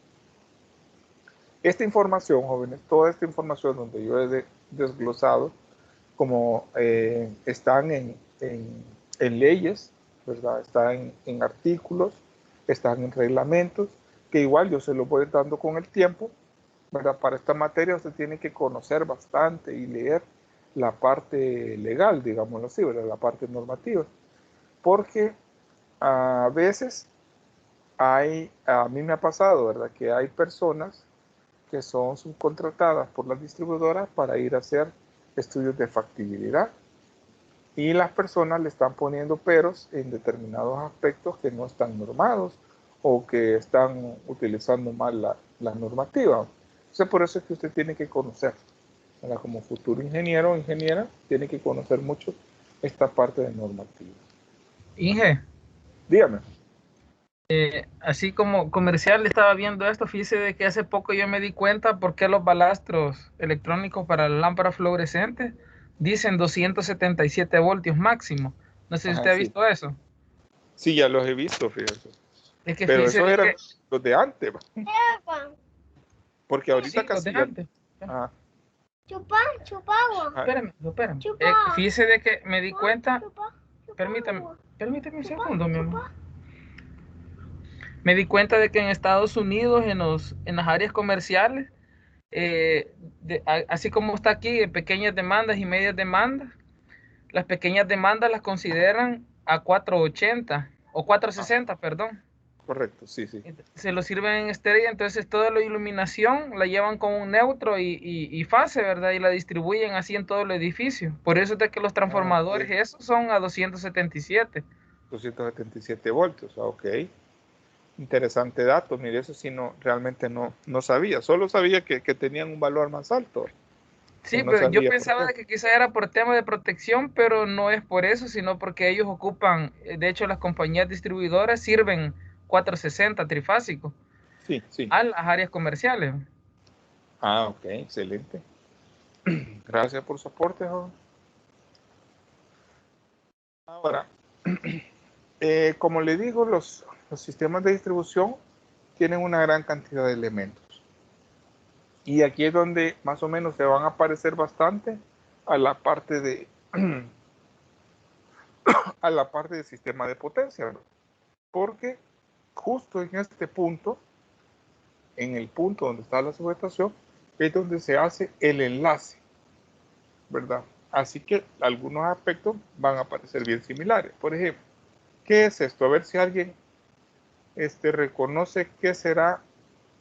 Esta información, jóvenes, toda esta información donde yo he desglosado, como están en leyes, ¿verdad? Están en artículos, están en reglamentos, que igual yo se los voy dando con el tiempo, ¿verdad? Para esta materia usted tiene que conocer bastante y leer la parte legal, digámoslo así, ¿verdad? La parte normativa. Porque a veces a mí me ha pasado, ¿verdad? Que hay personas que son subcontratadas por las distribuidoras para ir a hacer estudios de factibilidad. Y las personas le están poniendo peros en determinados aspectos que no están normados o que están utilizando mal la normativa. Entonces, por eso es que usted tiene que conocer, ¿verdad? Como futuro ingeniero o ingeniera, tiene que conocer mucho esta parte de normativa. Inge, Dígame. así como comercial estaba viendo esto, fíjese de que hace poco yo me di cuenta por qué los balastros electrónicos para la lámpara fluorescente dicen 277 voltios máximo. No sé si usted ha Sí. visto eso. Sí, ya los he visto, fíjese. Es que Pero fíjese esos de eran que... los de antes, ¿va? Porque ahorita Sí, casi los de ya... antes. Ajá. Chupa agua. Espérame. Chupa. Fíjese de que me di cuenta... Chupa Permítame un Chupa, segundo, mi amor. chupa. Me di cuenta de que en Estados Unidos, en las áreas comerciales, así como está aquí, en pequeñas demandas y medias demandas, las pequeñas demandas las consideran a 480 o 460, perdón. Correcto, sí. Se lo sirven en estrella, entonces toda la iluminación la llevan con un neutro y fase, ¿verdad? Y la distribuyen así en todo el edificio. Por eso es de que los transformadores, Okay. esos son a 277. 277 voltios, ok. Interesante dato, mire, eso sí realmente no sabía. Solo sabía que tenían un valor más alto. Sí, No pero yo sabía por pensaba qué. que quizá era por tema de protección, pero no es por eso, sino porque ellos ocupan, de hecho las compañías distribuidoras sirven 460 trifásico Sí. a las áreas comerciales. Ok, excelente. Gracias por su aporte, joven. Ahora, como le digo, los sistemas de distribución tienen una gran cantidad de elementos. Y aquí es donde más o menos se van a parecer bastante a la parte de sistema de potencia, ¿verdad? Porque justo en este punto, en el punto donde está la sujetación, es donde se hace el enlace, ¿verdad? Así que algunos aspectos van a parecer bien similares. Por ejemplo, ¿qué es esto? A ver si alguien reconoce qué será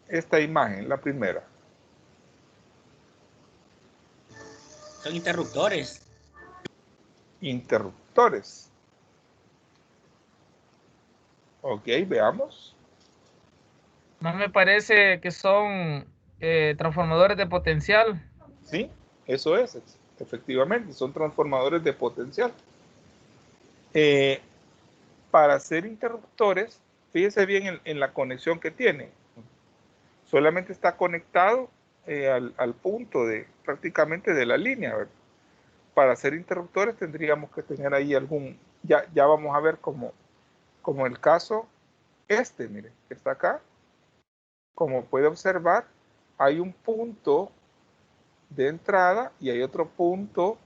esta imagen, la primera. Son interruptores. Interruptores. Ok, veamos. No me parece que son transformadores de potencial. Sí, eso es, efectivamente, son transformadores de potencial. Para hacer interruptores, fíjese bien en la conexión que tiene. Solamente está conectado al punto prácticamente de la línea, ¿verdad? Para hacer interruptores tendríamos que tener ahí ya vamos a ver como el caso mire, que está acá. Como puede observar, hay un punto de entrada y hay otro punto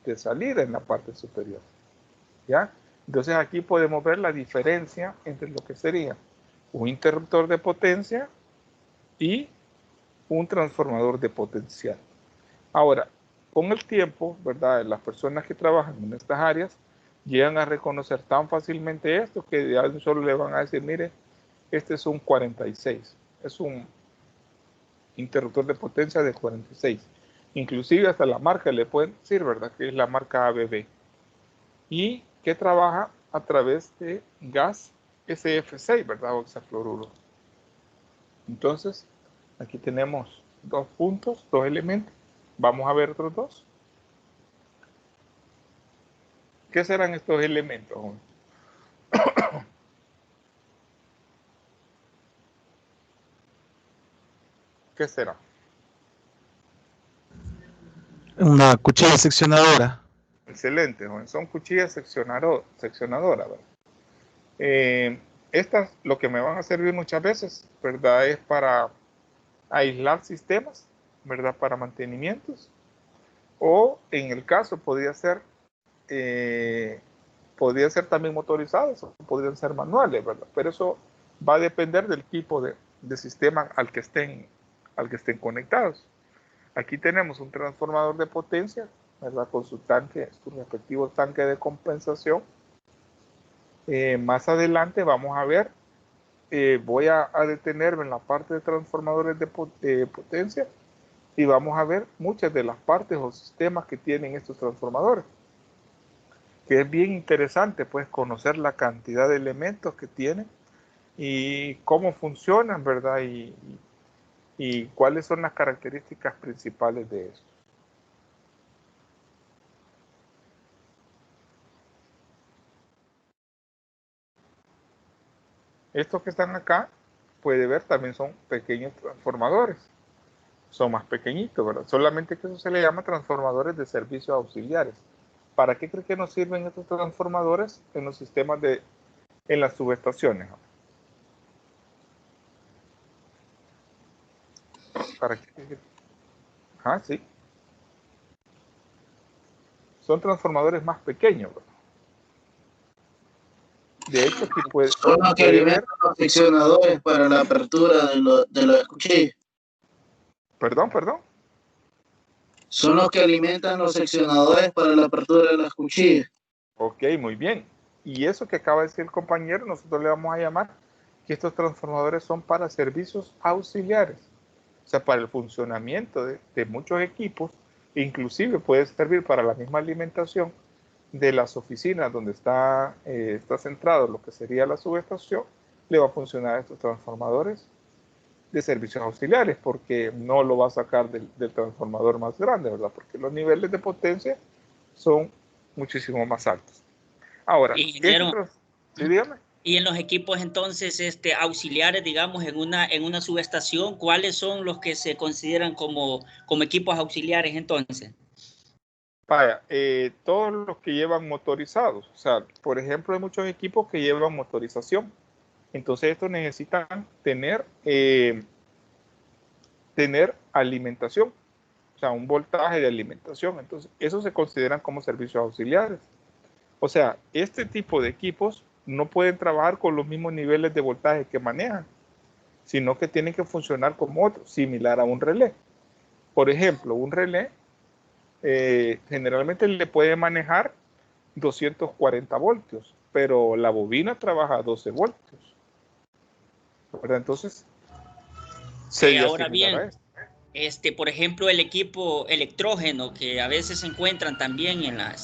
de salida en la parte superior. ¿ya? Entonces aquí podemos ver la diferencia entre lo que sería un interruptor de potencia y un transformador de potencial. Ahora, con el tiempo, ¿verdad? Las personas que trabajan en estas áreas llegan a reconocer tan fácilmente esto que ya solo le van a decir, mire, este es un 46, es un interruptor de potencia de 46. Inclusive hasta la marca le pueden decir, ¿verdad? Que es la marca ABB. Y que trabaja a través de gas SF6, ¿verdad? O hexafluoruro. Entonces, aquí tenemos dos puntos, dos elementos. Vamos a ver otros dos. ¿Qué serán estos elementos? ¿Qué será? Una cuchilla seccionadora. Excelente, joven. Son cuchillas seccionadoras, ¿verdad? Estas lo que me van a servir muchas veces, ¿verdad? Es para aislar sistemas, ¿verdad? Para mantenimientos. O en el caso podría ser también motorizados o podrían ser manuales, ¿verdad? Pero eso va a depender del tipo de sistema al que estén conectados. Aquí tenemos un transformador de potencia, ¿verdad? Con su tanque, su respectivo tanque de compensación. Más adelante vamos a ver, voy a detenerme en la parte de transformadores de potencia y vamos a ver muchas de las partes o sistemas que tienen estos transformadores. Que es bien interesante, pues, conocer la cantidad de elementos que tienen y cómo funcionan, ¿verdad? Y cuáles son las características principales de esto. Estos que están acá, puede ver, también son pequeños transformadores. Son más pequeñitos, ¿verdad? Solamente que eso se le llama transformadores de servicios auxiliares. ¿Para qué cree que nos sirven estos transformadores en los sistemas en las subestaciones? ¿Para qué? Ah, sí. Son transformadores más pequeños, ¿verdad? De hecho, aquí son los que alimentan los seccionadores para la apertura de las cuchillas. Perdón. Son los que alimentan los seccionadores para la apertura de las cuchillas. Ok, muy bien. Y eso que acaba de decir el compañero, nosotros le vamos a llamar que estos transformadores son para servicios auxiliares. O sea, para el funcionamiento de muchos equipos, inclusive puede servir para la misma alimentación de las oficinas donde está centrado lo que sería la subestación, le va a funcionar a estos transformadores de servicios auxiliares, porque no lo va a sacar del transformador más grande, ¿verdad? Porque los niveles de potencia son muchísimo más altos. Ahora, sí, dígame. Y en los equipos entonces auxiliares, digamos, en una subestación, ¿cuáles son los que se consideran como equipos auxiliares entonces? Vaya, todos los que llevan motorizados. O sea, por ejemplo, hay muchos equipos que llevan motorización. Entonces, estos necesitan tener alimentación. O sea, un voltaje de alimentación. Entonces, esos se consideran como servicios auxiliares. O sea, este tipo de equipos no pueden trabajar con los mismos niveles de voltaje que manejan, sino que tienen que funcionar como otro, similar a un relé. Por ejemplo, un relé generalmente le puede manejar 240 voltios, pero la bobina trabaja a 12 voltios. ¿Verdad? Entonces, ahora bien, por ejemplo, el equipo electrógeno que a veces se encuentran también en la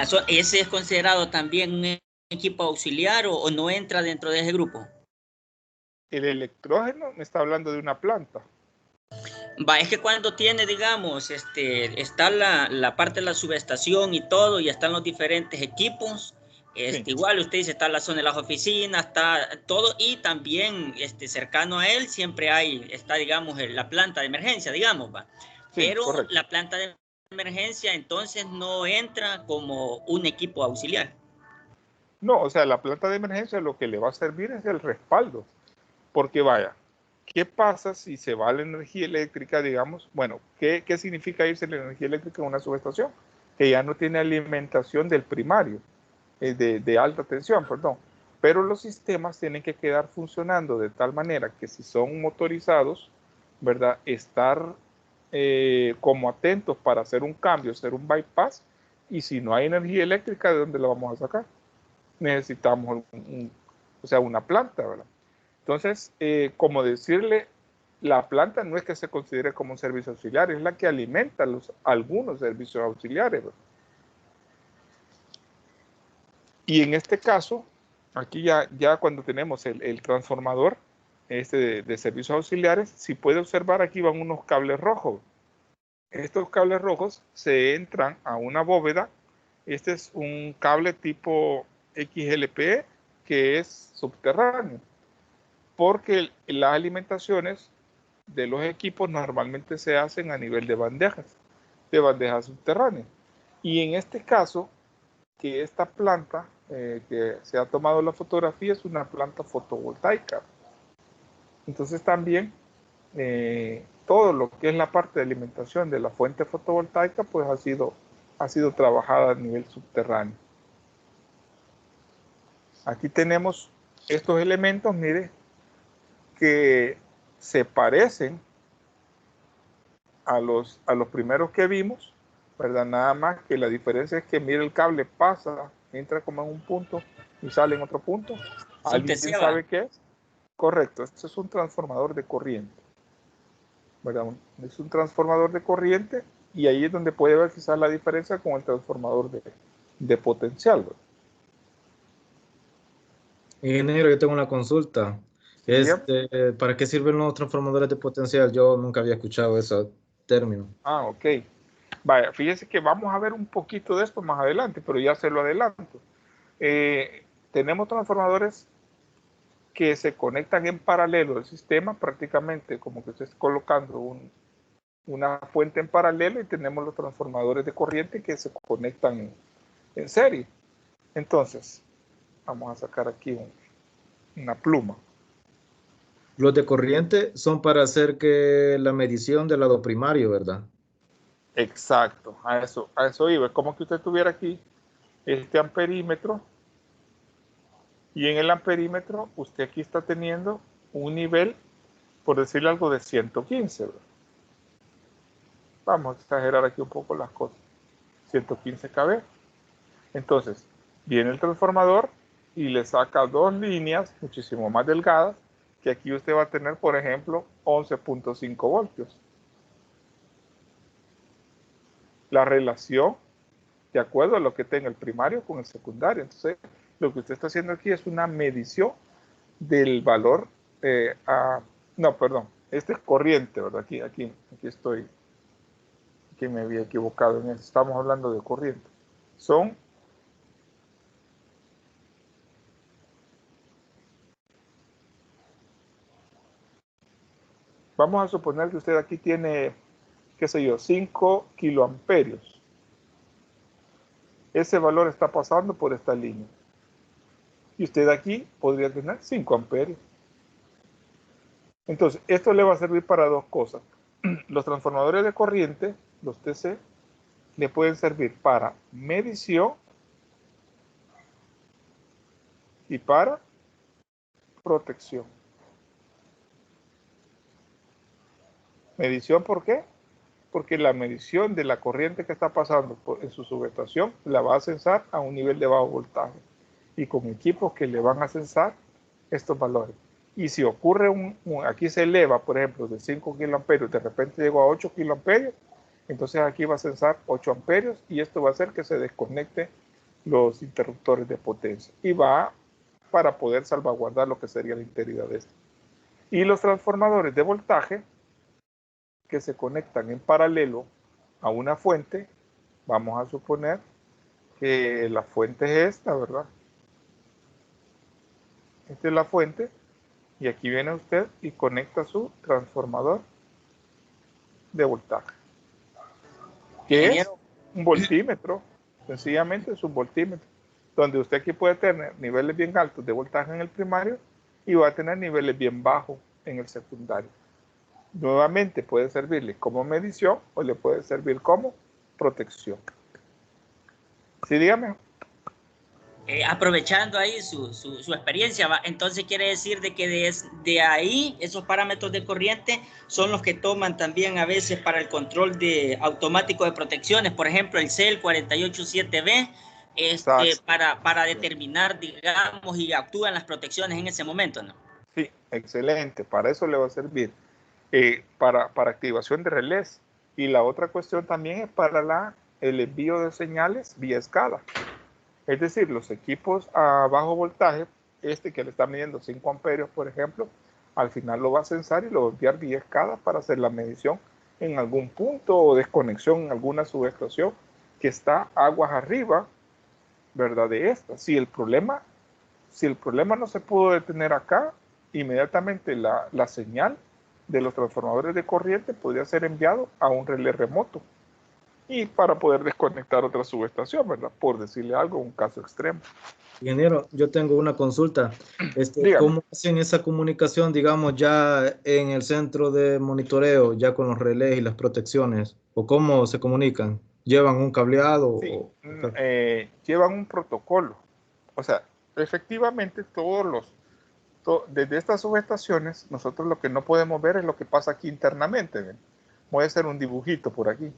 zona, ¿ese es considerado también un equipo auxiliar o no entra dentro de ese grupo? El electrógeno me está hablando de una planta. Es que cuando tiene, digamos, está la parte de la subestación y todo, y están los diferentes equipos, sí. Igual usted dice, está la zona de las oficinas, está todo, y también cercano a él siempre está, digamos, la planta de emergencia, digamos, ¿va? Sí, pero correcto. La planta de emergencia entonces no entra como un equipo auxiliar. No, o sea, la planta de emergencia lo que le va a servir es el respaldo, porque vaya, ¿qué pasa si se va la energía eléctrica, digamos? Bueno, ¿qué significa irse la energía eléctrica en una subestación? Que ya no tiene alimentación del primario. de alta tensión, perdón. Pero los sistemas tienen que quedar funcionando de tal manera que si son motorizados, ¿verdad? Estar como atentos para hacer un cambio, hacer un bypass, y si no hay energía eléctrica, ¿de dónde la vamos a sacar? Necesitamos una planta, ¿verdad? Entonces, como decirle, la planta no es que se considere como un servicio auxiliar, es la que alimenta algunos servicios auxiliares, ¿verdad? Y en este caso, aquí ya cuando tenemos el transformador de servicios auxiliares, si puede observar, aquí van unos cables rojos. Estos cables rojos se entran a una bóveda. Este es un cable tipo XLPE que es subterráneo, porque las alimentaciones de los equipos normalmente se hacen a nivel de bandejas subterráneas. Y en este caso, que esta planta que se ha tomado la fotografía es una planta fotovoltaica. Entonces también todo lo que es la parte de alimentación de la fuente fotovoltaica pues ha sido trabajada a nivel subterráneo. Aquí tenemos estos elementos, mire, que se parecen a los primeros que vimos, ¿verdad? Nada más que la diferencia es que, mire, el cable pasa, entra como en un punto y sale en otro punto. ¿Alguien sabe qué es? Correcto, este es un transformador de corriente, ¿verdad? Es un transformador de corriente y ahí es donde puede ver quizás la diferencia con el transformador de potencial, ¿verdad? Ingeniero, yo tengo una consulta. ¿Para qué sirven los transformadores de potencial? Yo nunca había escuchado ese término. Ah, ok. Vaya, fíjese que vamos a ver un poquito de esto más adelante, pero ya se lo adelanto. Tenemos transformadores que se conectan en paralelo al sistema, prácticamente como que usted está colocando una fuente en paralelo, y tenemos los transformadores de corriente que se conectan en serie. Entonces, vamos a sacar aquí una pluma. Los de corriente son para hacer que la medición del lado primario, ¿verdad? Exacto, a eso iba. Es como que usted tuviera aquí este amperímetro, y en el amperímetro usted aquí está teniendo un nivel, por decirle algo, de 115, ¿verdad? Vamos a exagerar aquí un poco las cosas. 115 kV. Entonces, viene el transformador y le saca dos líneas muchísimo más delgadas, que aquí usted va a tener, por ejemplo, 11.5 voltios. La relación, de acuerdo a lo que tenga el primario con el secundario. Entonces, lo que usted está haciendo aquí es una medición del valor no, perdón, este es corriente, ¿verdad? Aquí estoy, aquí me había equivocado en eso. Estamos hablando de corriente. Vamos a suponer que usted aquí tiene, qué sé yo, 5 kiloamperios. Ese valor está pasando por esta línea. Y usted aquí podría tener 5 amperios. Entonces, esto le va a servir para dos cosas. Los transformadores de corriente, los TC, le pueden servir para medición y para protección. ¿Medición por qué? Porque la medición de la corriente que está pasando en su subestación la va a censar a un nivel de bajo voltaje, y con equipos que le van a censar estos valores. Y si ocurre aquí se eleva, por ejemplo, de 5 kiloamperios, de repente llegó a 8 kiloamperios, entonces aquí va a censar 8 amperios, y esto va a hacer que se desconecte los interruptores de potencia, y va para poder salvaguardar lo que sería la integridad de esto. Y los transformadores de voltaje que se conectan en paralelo a una fuente, vamos a suponer que la fuente es esta, ¿verdad? Esta es la fuente, y aquí viene usted y conecta su transformador de voltaje, que es un voltímetro. Sencillamente es un voltímetro, donde usted aquí puede tener niveles bien altos de voltaje en el primario y va a tener niveles bien bajos en el secundario. Nuevamente puede servirle como medición o le puede servir como protección. Sí, dígame. aprovechando ahí su experiencia, ¿va? Entonces quiere decir de que de ahí esos parámetros de corriente son los que toman también a veces para el control automático de protecciones, por ejemplo el CEL 487B, para determinar, digamos, y actúan las protecciones en ese momento, ¿no? Sí, excelente, para eso le va a servir, para activación de relés. Y la otra cuestión también es para el envío de señales vía escala. Es decir, los equipos a bajo voltaje, que le está midiendo 5 amperios, por ejemplo, al final lo va a censar y lo va a enviar vía escala para hacer la medición en algún punto o desconexión en alguna subestación que está aguas arriba, ¿verdad? De esta. Si el problema no se pudo detener acá, inmediatamente la señal de los transformadores de corriente podría ser enviado a un relé remoto y para poder desconectar otra subestación, ¿verdad? Por decirle algo, un caso extremo. Ingeniero, yo tengo una consulta. Dígame. ¿Cómo hacen esa comunicación, digamos, ya en el centro de monitoreo, ya con los relés y las protecciones? ¿O cómo se comunican? ¿Llevan un cableado? Sí, llevan un protocolo. O sea, efectivamente desde estas subestaciones, nosotros lo que no podemos ver es lo que pasa aquí internamente. ¿Ven? Voy a hacer un dibujito por aquí.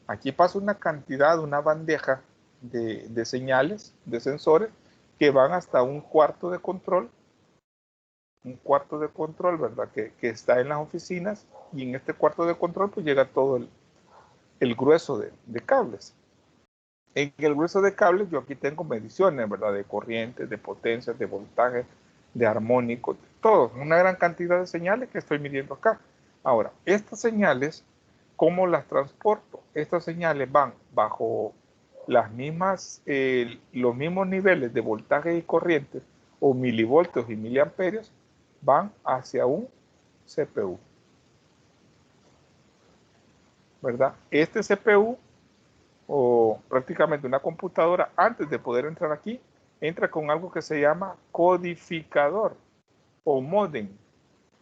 Aquí pasa una cantidad, una bandeja de señales, de sensores, que van hasta un cuarto de control, ¿verdad? Que está en las oficinas, y en este cuarto de control pues llega todo el grueso de cables. En el grueso de cables yo aquí tengo mediciones, ¿verdad? De corrientes, de potencias, de voltaje, de armónicos, de todo, una gran cantidad de señales que estoy midiendo acá. Ahora, estas señales, ¿cómo las transporto? Estas señales van bajo los mismos niveles de voltaje y corrientes, o milivoltios y miliamperios, van hacia un CPU, ¿verdad? Este CPU, o prácticamente una computadora, antes de poder entrar aquí, entra con algo que se llama codificador o módem.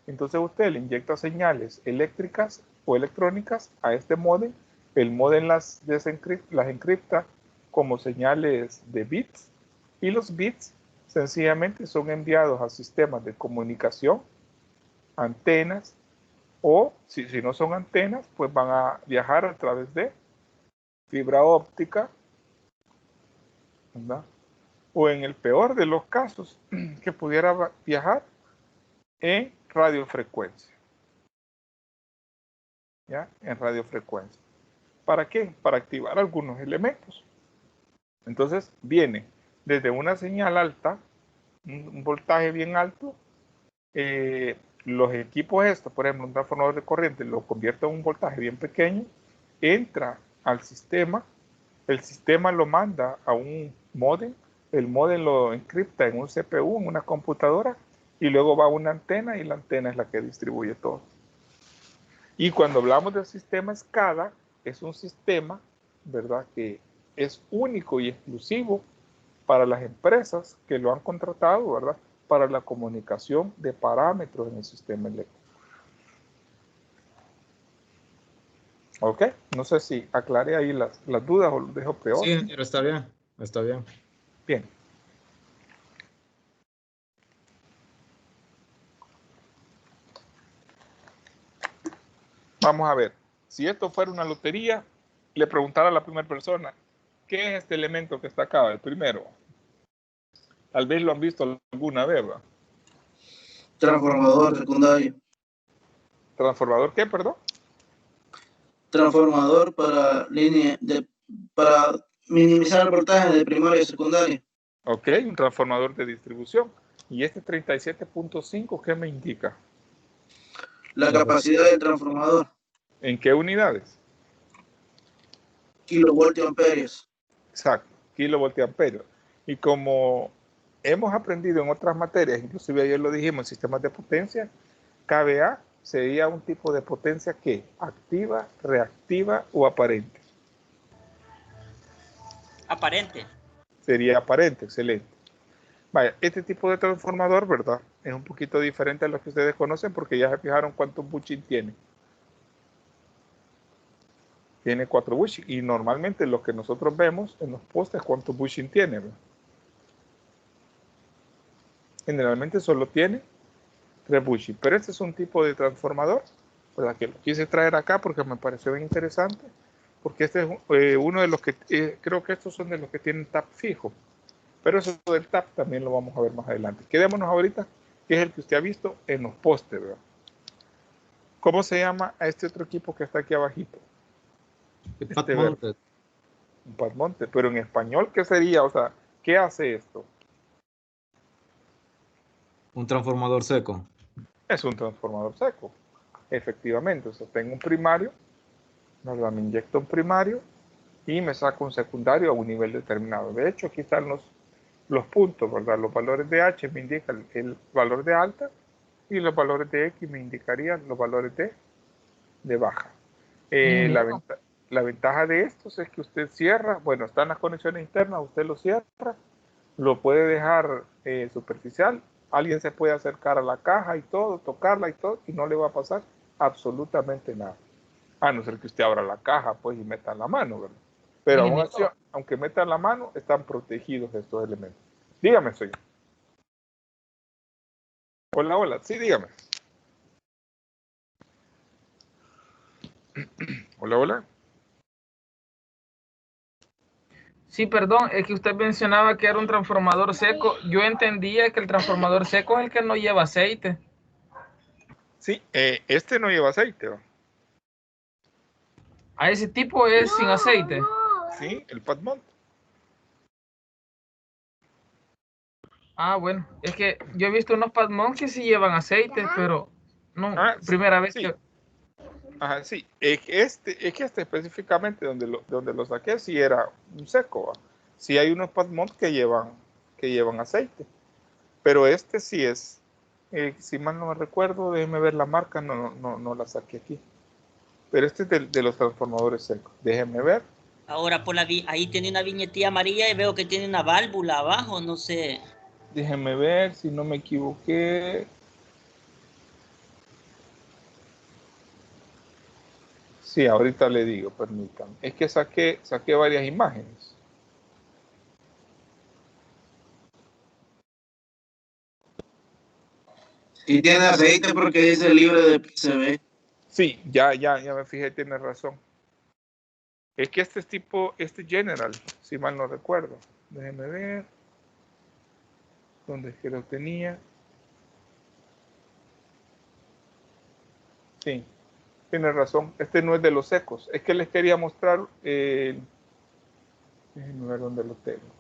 Entonces usted le inyecta señales eléctricas o electrónicas a este módem. El módem las encripta como señales de bits, y los bits sencillamente son enviados a sistemas de comunicación, antenas, o si no son antenas, pues van a viajar a través de fibra óptica, ¿verdad? O en el peor de los casos, que pudiera viajar en radiofrecuencia. ¿Ya? En radiofrecuencia. ¿Para qué? Para activar algunos elementos. Entonces viene desde una señal alta, un voltaje bien alto, los equipos estos, por ejemplo, un transformador de corriente lo convierte en un voltaje bien pequeño, entra al sistema, el sistema lo manda a un módem, el módem lo encripta en un CPU, en una computadora, y luego va a una antena, y la antena es la que distribuye todo. Y cuando hablamos del sistema SCADA, es un sistema, ¿verdad?, que es único y exclusivo para las empresas que lo han contratado, ¿verdad?, para la comunicación de parámetros en el sistema eléctrico. ¿Ok? No sé si aclaré ahí las dudas o lo dejo peor. Sí, pero está bien, está bien. Bien. Vamos a ver. Si esto fuera una lotería, le preguntara a la primera persona, ¿qué es este elemento que está acá, el primero? Tal vez lo han visto alguna vez, ¿verdad? Transformador secundario. ¿Transformador qué, perdón? Transformador para minimizar el voltaje de primaria y secundaria. Ok, un transformador de distribución. ¿Y este 37.5 qué me indica? La capacidad del transformador. ¿En qué unidades? Kilovoltiamperios. Exacto, kilovoltiamperios. Y como hemos aprendido en otras materias, inclusive ayer lo dijimos, en sistemas de potencia, kVA sería un tipo de potencia que activa, reactiva o aparente. Aparente. Sería aparente, excelente. Vaya, este tipo de transformador, ¿verdad?, es un poquito diferente a los que ustedes conocen, porque ya se fijaron cuántos bushing tiene. Tiene 4 bushing, y normalmente lo que nosotros vemos en los postes, ¿cuántos bushing tiene, ¿verdad? Generalmente solo tiene 3 bushings, pero este es un tipo de transformador, ¿verdad? Que lo quise traer acá porque me pareció bien interesante, porque este es uno de los que, creo que estos son de los que tienen tap fijo, pero eso del tap también lo vamos a ver más adelante. Quedémonos ahorita, que es el que usted ha visto en los postes, ¿verdad? ¿Cómo se llama a este otro equipo que está aquí abajito? Pad mounted. Un pad mounted, pero en español, ¿qué sería? O sea, ¿qué hace esto? Un transformador seco. Es un transformador seco, efectivamente. O sea, tengo un primario, ¿verdad? Me inyecto un primario y me saco un secundario a un nivel determinado. De hecho, aquí están los puntos, ¿verdad? Los valores de H me indican el valor de alta y los valores de X me indicarían los valores de baja. La ventaja de estos es que usted cierra, bueno, están las conexiones internas, usted lo cierra, lo puede dejar superficial, alguien se puede acercar a la caja y todo, tocarla y todo, y no le va a pasar absolutamente nada. A no ser que usted abra la caja, pues, y meta la mano, ¿verdad? Pero aún así, aunque metan la mano, están protegidos estos elementos. Dígame, señor. Hola, hola. Sí, dígame. Hola, hola. Sí, perdón, es que usted mencionaba que era un transformador seco. Yo entendía que el transformador seco es el que no lleva aceite. Sí, este no lleva aceite, ¿no? A ese tipo es sin aceite. Sí, el Padmont. Ah, bueno, es que yo he visto unos Padmont que sí llevan aceite, pero no, primera vez sí. que... Ajá, sí. Es que este específicamente donde lo saqué sí era un seco, ¿va? Sí hay unos Padmont que llevan aceite, pero este sí es, si mal no me recuerdo, déjeme ver la marca, no la saqué aquí. Pero este es de los transformadores secos. Déjeme ver. Ahora ahí tiene una viñetilla amarilla y veo que tiene una válvula abajo, no sé. Déjeme ver si no me equivoqué. Sí, ahorita le digo, permítanme. Es que saqué varias imágenes. Y tiene aceite porque dice libre de PCB. Sí, ya me fijé, tiene razón. Es que este es tipo, General, si mal no recuerdo. Déjenme ver. ¿Dónde es que lo tenía? Sí, tiene razón. Este no es de los secos. Es que les quería mostrar. Déjenme ver dónde lo tengo.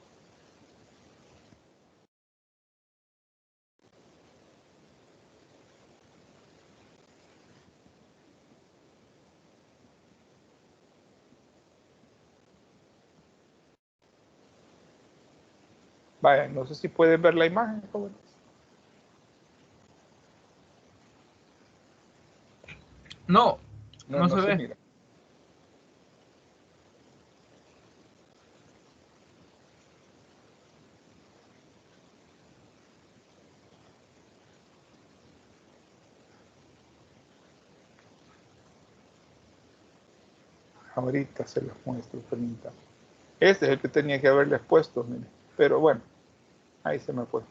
Vaya, no sé si pueden ver la imagen, jóvenes. No se ve. Mira. Ahorita se los muestro, permítanme. Este es el que tenía que haberles puesto, mire. Pero bueno, ahí se me fue.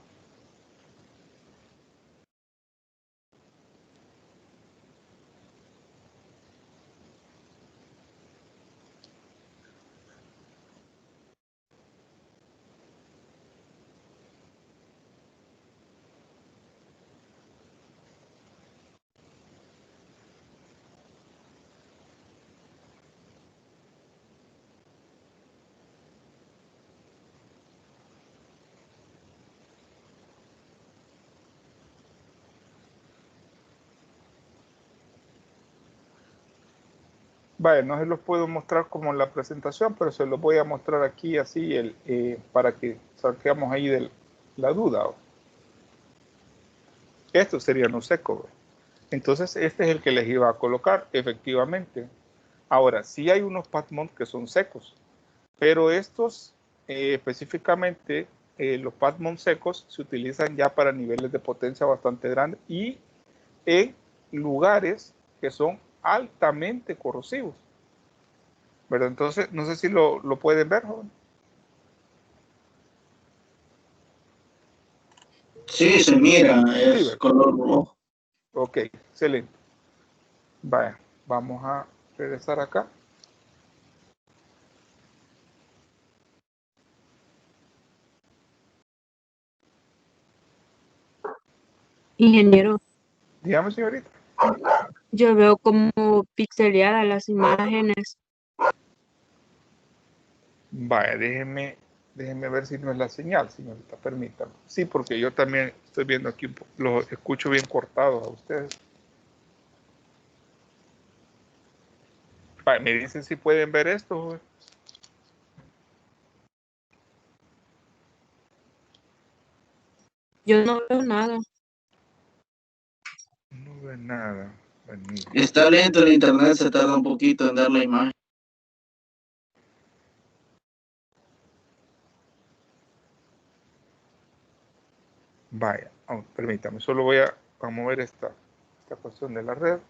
Vale, no se los puedo mostrar como en la presentación, pero se los voy a mostrar aquí así para que saquemos ahí de la duda. Esto sería no seco. Entonces este es el que les iba a colocar, efectivamente. Ahora, sí hay unos Padmont que son secos, pero estos específicamente, los Padmont secos se utilizan ya para niveles de potencia bastante grandes y en lugares que son altamente corrosivos, ¿verdad? Entonces, no sé si lo pueden ver, joven. Sí, se mira, es ¿verdad? color rojo. Ok, excelente. Vaya, vamos a regresar acá. Ingeniero, Dígame, señorita. yo veo como pixeleadas las imágenes. Vaya, déjeme ver si no es la señal, señorita, permítame. Sí, porque yo también estoy viendo aquí, los escucho bien cortados a ustedes. Vaya, me dicen si pueden ver esto, joven. Yo no veo nada. No veo nada. Buenísimo. Está lento el internet, se tarda un poquito en dar la imagen. Vaya, permítame, solo voy a mover esta cuestión de la red.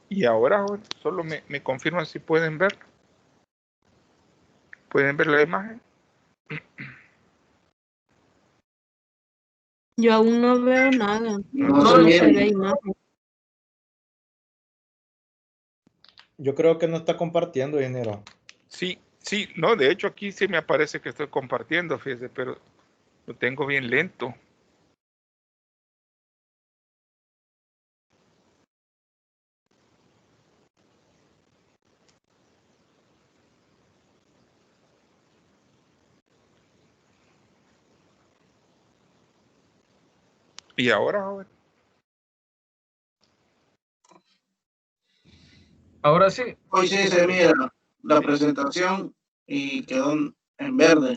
Y ahora, joven, solo me confirman si pueden ver. ¿Pueden ver la imagen? Yo aún no veo nada. No se Solo se ve mira. imagen. Yo creo que no está compartiendo, ingeniero. Sí, sí, no, de hecho aquí sí me aparece que estoy compartiendo, fíjese, pero lo tengo bien lento. Y ahora, joven. Ahora sí. Hoy sí se mira la presentación y quedó en verde.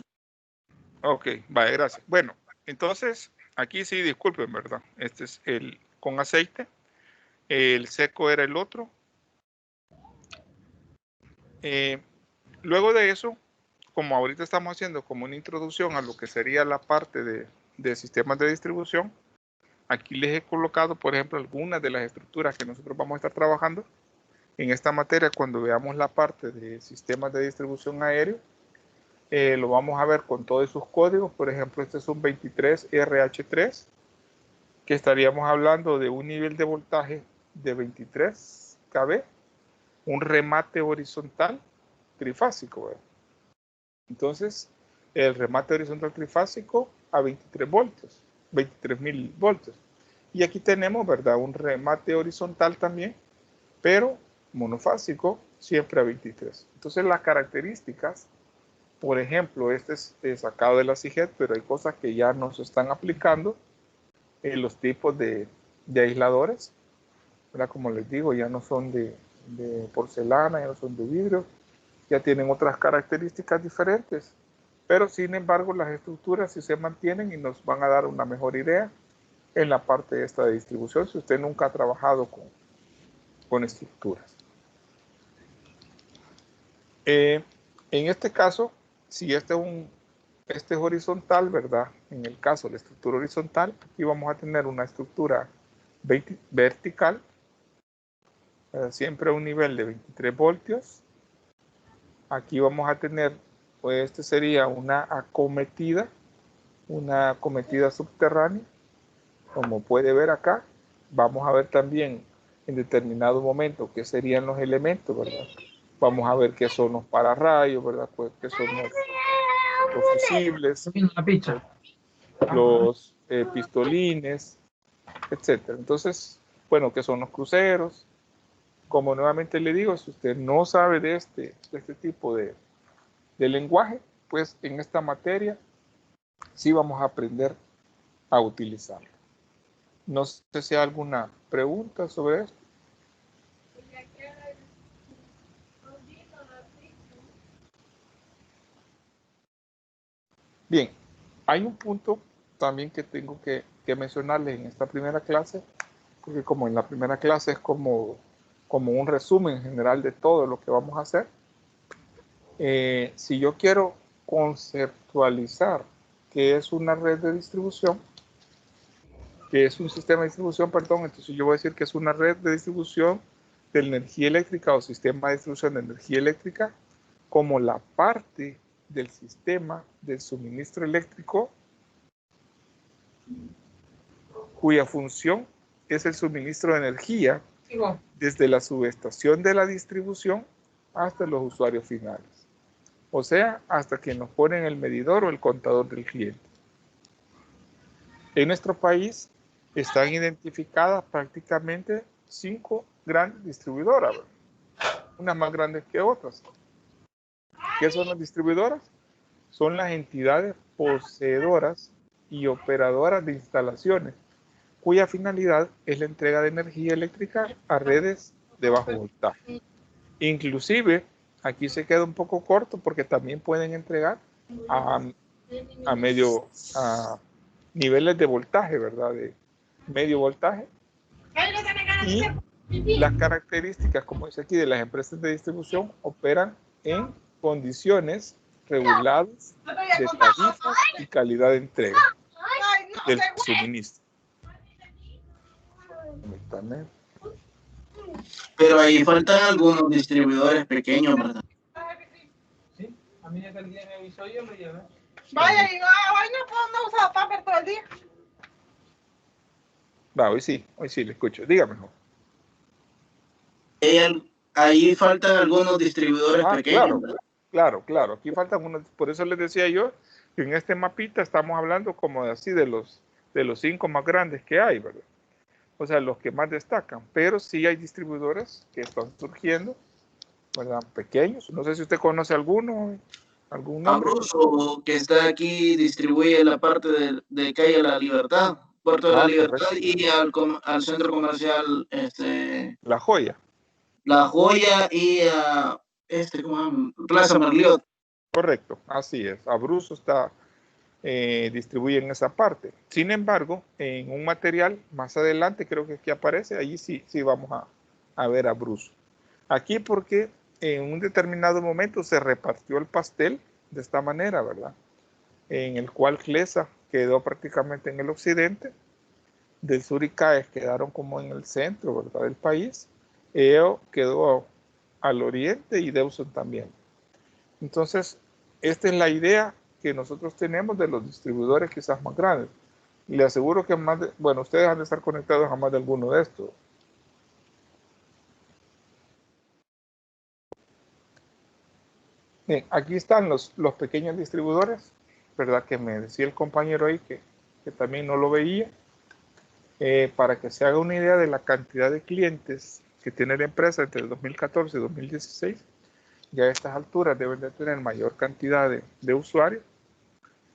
Ok, vale, gracias. Bueno, entonces, aquí sí, disculpen, ¿verdad? Este es el con aceite. El seco era el otro. Luego de eso, como ahorita estamos haciendo como una introducción a lo que sería la parte de sistemas de distribución, aquí les he colocado, por ejemplo, algunas de las estructuras que nosotros vamos a estar trabajando en esta materia cuando veamos la parte de sistemas de distribución aéreo. Lo vamos a ver con todos sus códigos. Por ejemplo, este es un 23RH3, que estaríamos hablando de un nivel de voltaje de 23 kV, un remate horizontal trifásico, ¿verdad? Entonces, el remate horizontal trifásico a 23 voltios, 23.000 voltios. Y aquí tenemos, ¿verdad? Un remate horizontal también, pero monofásico, siempre a 23. Entonces, las características, por ejemplo, este es sacado de la CIGET, pero hay cosas que ya no se están aplicando en los tipos de aisladores, ¿verdad? Como les digo, ya no son de porcelana, ya no son de vidrio, ya tienen otras características diferentes, pero sin embargo las estructuras sí se mantienen y nos van a dar una mejor idea en la parte esta de distribución si usted nunca ha trabajado con estructuras. En este caso, si este es horizontal, ¿verdad? En el caso de la estructura horizontal, aquí vamos a tener una estructura vertical, siempre a un nivel de 23 voltios. Aquí vamos a tener, pues este sería una acometida subterránea, como puede ver acá. Vamos a ver también en determinado momento qué serían los elementos, ¿verdad? Vamos a ver qué son los pararrayos, ¿verdad? Pues qué son los fusibles, los pistolines, etcétera. Entonces, bueno, qué son los cruceros. Como nuevamente le digo, si usted no sabe de este tipo de lenguaje, pues en esta materia sí vamos a aprender a utilizarlo. No sé si hay alguna pregunta sobre esto. Bien, hay un punto también que tengo que mencionarles en esta primera clase, porque como en la primera clase es como un resumen general de todo lo que vamos a hacer. Si yo quiero conceptualizar qué es una red de distribución, que es un sistema de distribución, perdón, entonces yo voy a decir que es una red de distribución de energía eléctrica o sistema de distribución de energía eléctrica como la parte del sistema de suministro eléctrico cuya función es el suministro de energía desde la subestación de la distribución hasta los usuarios finales. O sea, hasta que nos ponen el medidor o el contador del cliente. En nuestro país están identificadas prácticamente 5 grandes distribuidoras, unas más grandes que otras. ¿Qué son las distribuidoras? Son las entidades poseedoras y operadoras de instalaciones, cuya finalidad es la entrega de energía eléctrica a redes de bajo voltaje. Inclusive, aquí se queda un poco corto porque también pueden entregar a niveles de voltaje, ¿verdad? De medio voltaje. Y las características, como dice aquí, de las empresas de distribución operan en condiciones reguladas de tarifas y calidad de entrega del suministro. Pero ahí faltan algunos distribuidores pequeños, ¿verdad? Sí, a mí ya que el día me avisó yo lo llevé. Vaya, y hoy no usar papel todo el día. Va, hoy sí le escucho. Dígame. Ahí faltan algunos distribuidores pequeños, ¿verdad? Claro. Aquí faltan unos. Por eso les decía yo que en este mapita estamos hablando como así de los 5 más grandes que hay, ¿verdad? O sea, los que más destacan. Pero sí hay distribuidores que están surgiendo, ¿verdad? Pequeños. No sé si usted conoce algún nombre. Abruzzo, que está aquí, distribuye la parte de Calle La Libertad, Puerto de la Libertad, correcto. Y al centro comercial La Joya. La Joya y a Plaza Merliot. Correcto, así es. Abruzzo distribuye en esa parte. Sin embargo, en un material más adelante, creo que aquí aparece, allí sí vamos a ver a Abruzzo. Aquí porque en un determinado momento se repartió el pastel de esta manera, ¿verdad? En el cual Clesa quedó prácticamente en el occidente, del sur y CAES quedaron como en el centro, ¿verdad?, del país. EO quedó al oriente y Deuson también. Entonces, esta es la idea que nosotros tenemos de los distribuidores quizás más grandes. Y le aseguro que ustedes han de estar conectados a más de alguno de estos. Bien, aquí están los pequeños distribuidores, ¿verdad? Que me decía el compañero ahí que también no lo veía. Para que se haga una idea de la cantidad de clientes que tiene la empresa entre el 2014 y 2016, ya a estas alturas deben de tener mayor cantidad de usuarios.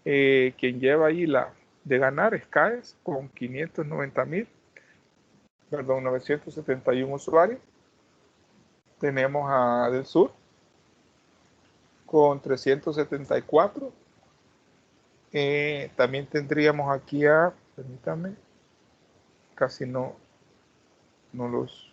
Quien lleva ahí la de ganar es CAES con 971 usuarios. Tenemos a Del Sur con 374. También tendríamos aquí permítame, casi no los...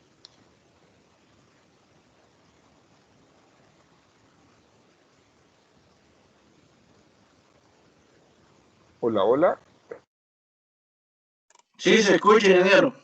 Hola. Sí, se escucha, ingeniero.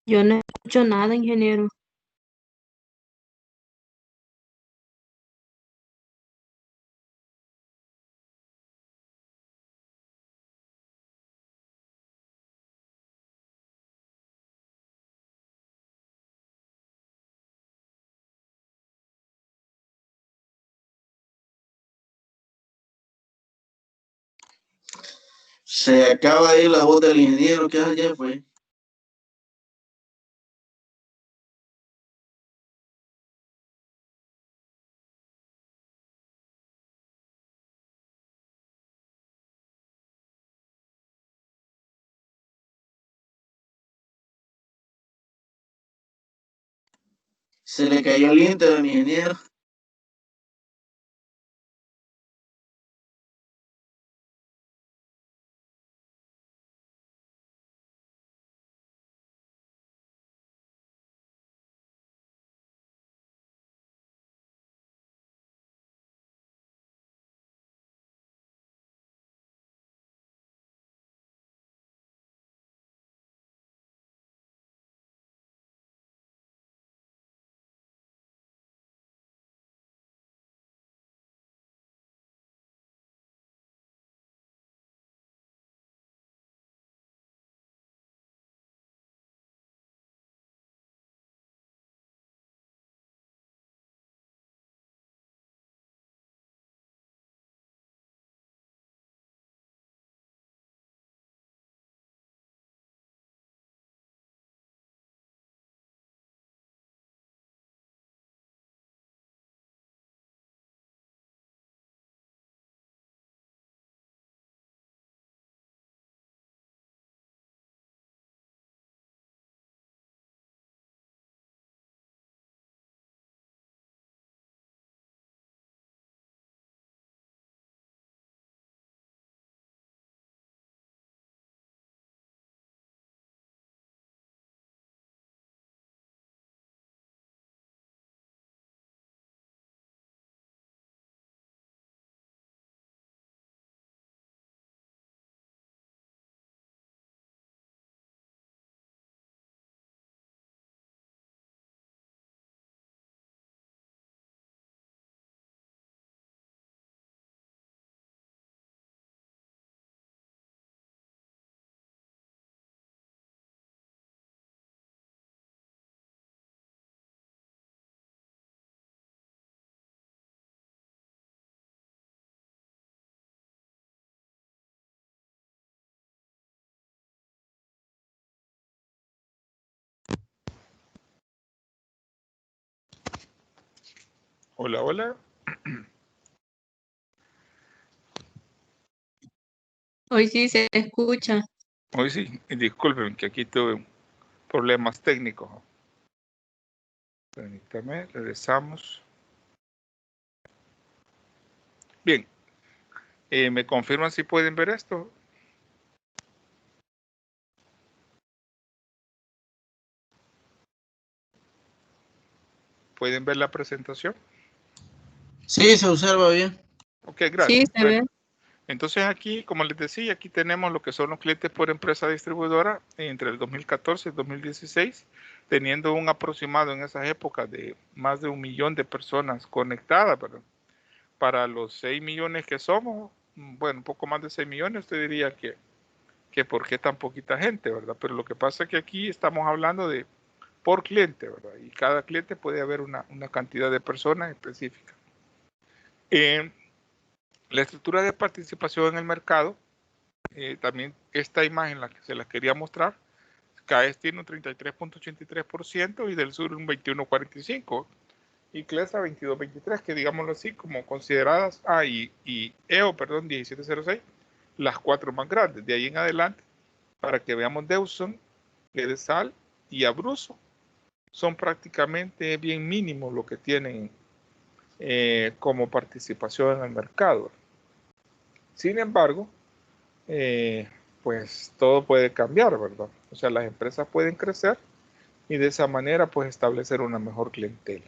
Yo no escucho nada, ingeniero. Se acaba de ir la voz del ingeniero, que allá fue. Se le cayó el internet, mi ingeniero. Hola, hola. Hoy sí se escucha. Hoy sí, disculpen que aquí tuve problemas técnicos. Permítame, regresamos. Bien, ¿me confirman si pueden ver esto? ¿Pueden ver la presentación? Sí, se observa bien. Ok, gracias. Sí, se ve. Entonces aquí, como les decía, aquí tenemos lo que son los clientes por empresa distribuidora entre el 2014 y el 2016, teniendo un aproximado en esas épocas de más de 1 millón de personas conectadas, ¿verdad? Para los 6 millones que somos, bueno, un poco más de 6 millones, usted diría que por qué tan poquita gente, ¿verdad? Pero lo que pasa es que aquí estamos hablando de por cliente, ¿verdad? Y cada cliente puede haber una cantidad de personas específica. La estructura de participación en el mercado, también esta imagen la que se las quería mostrar, CAES tiene un 33.83% y del sur un 21.45%, y CLESA 22.23%, que digámoslo así, como consideradas, y EO, perdón, 17.06, las 4 más grandes. De ahí en adelante, para que veamos Deuson, Gedesal y Abruzzo, son prácticamente bien mínimos lo que tienen como participación en el mercado. Sin embargo, pues todo puede cambiar, ¿verdad? O sea, las empresas pueden crecer y de esa manera pues establecer una mejor clientela.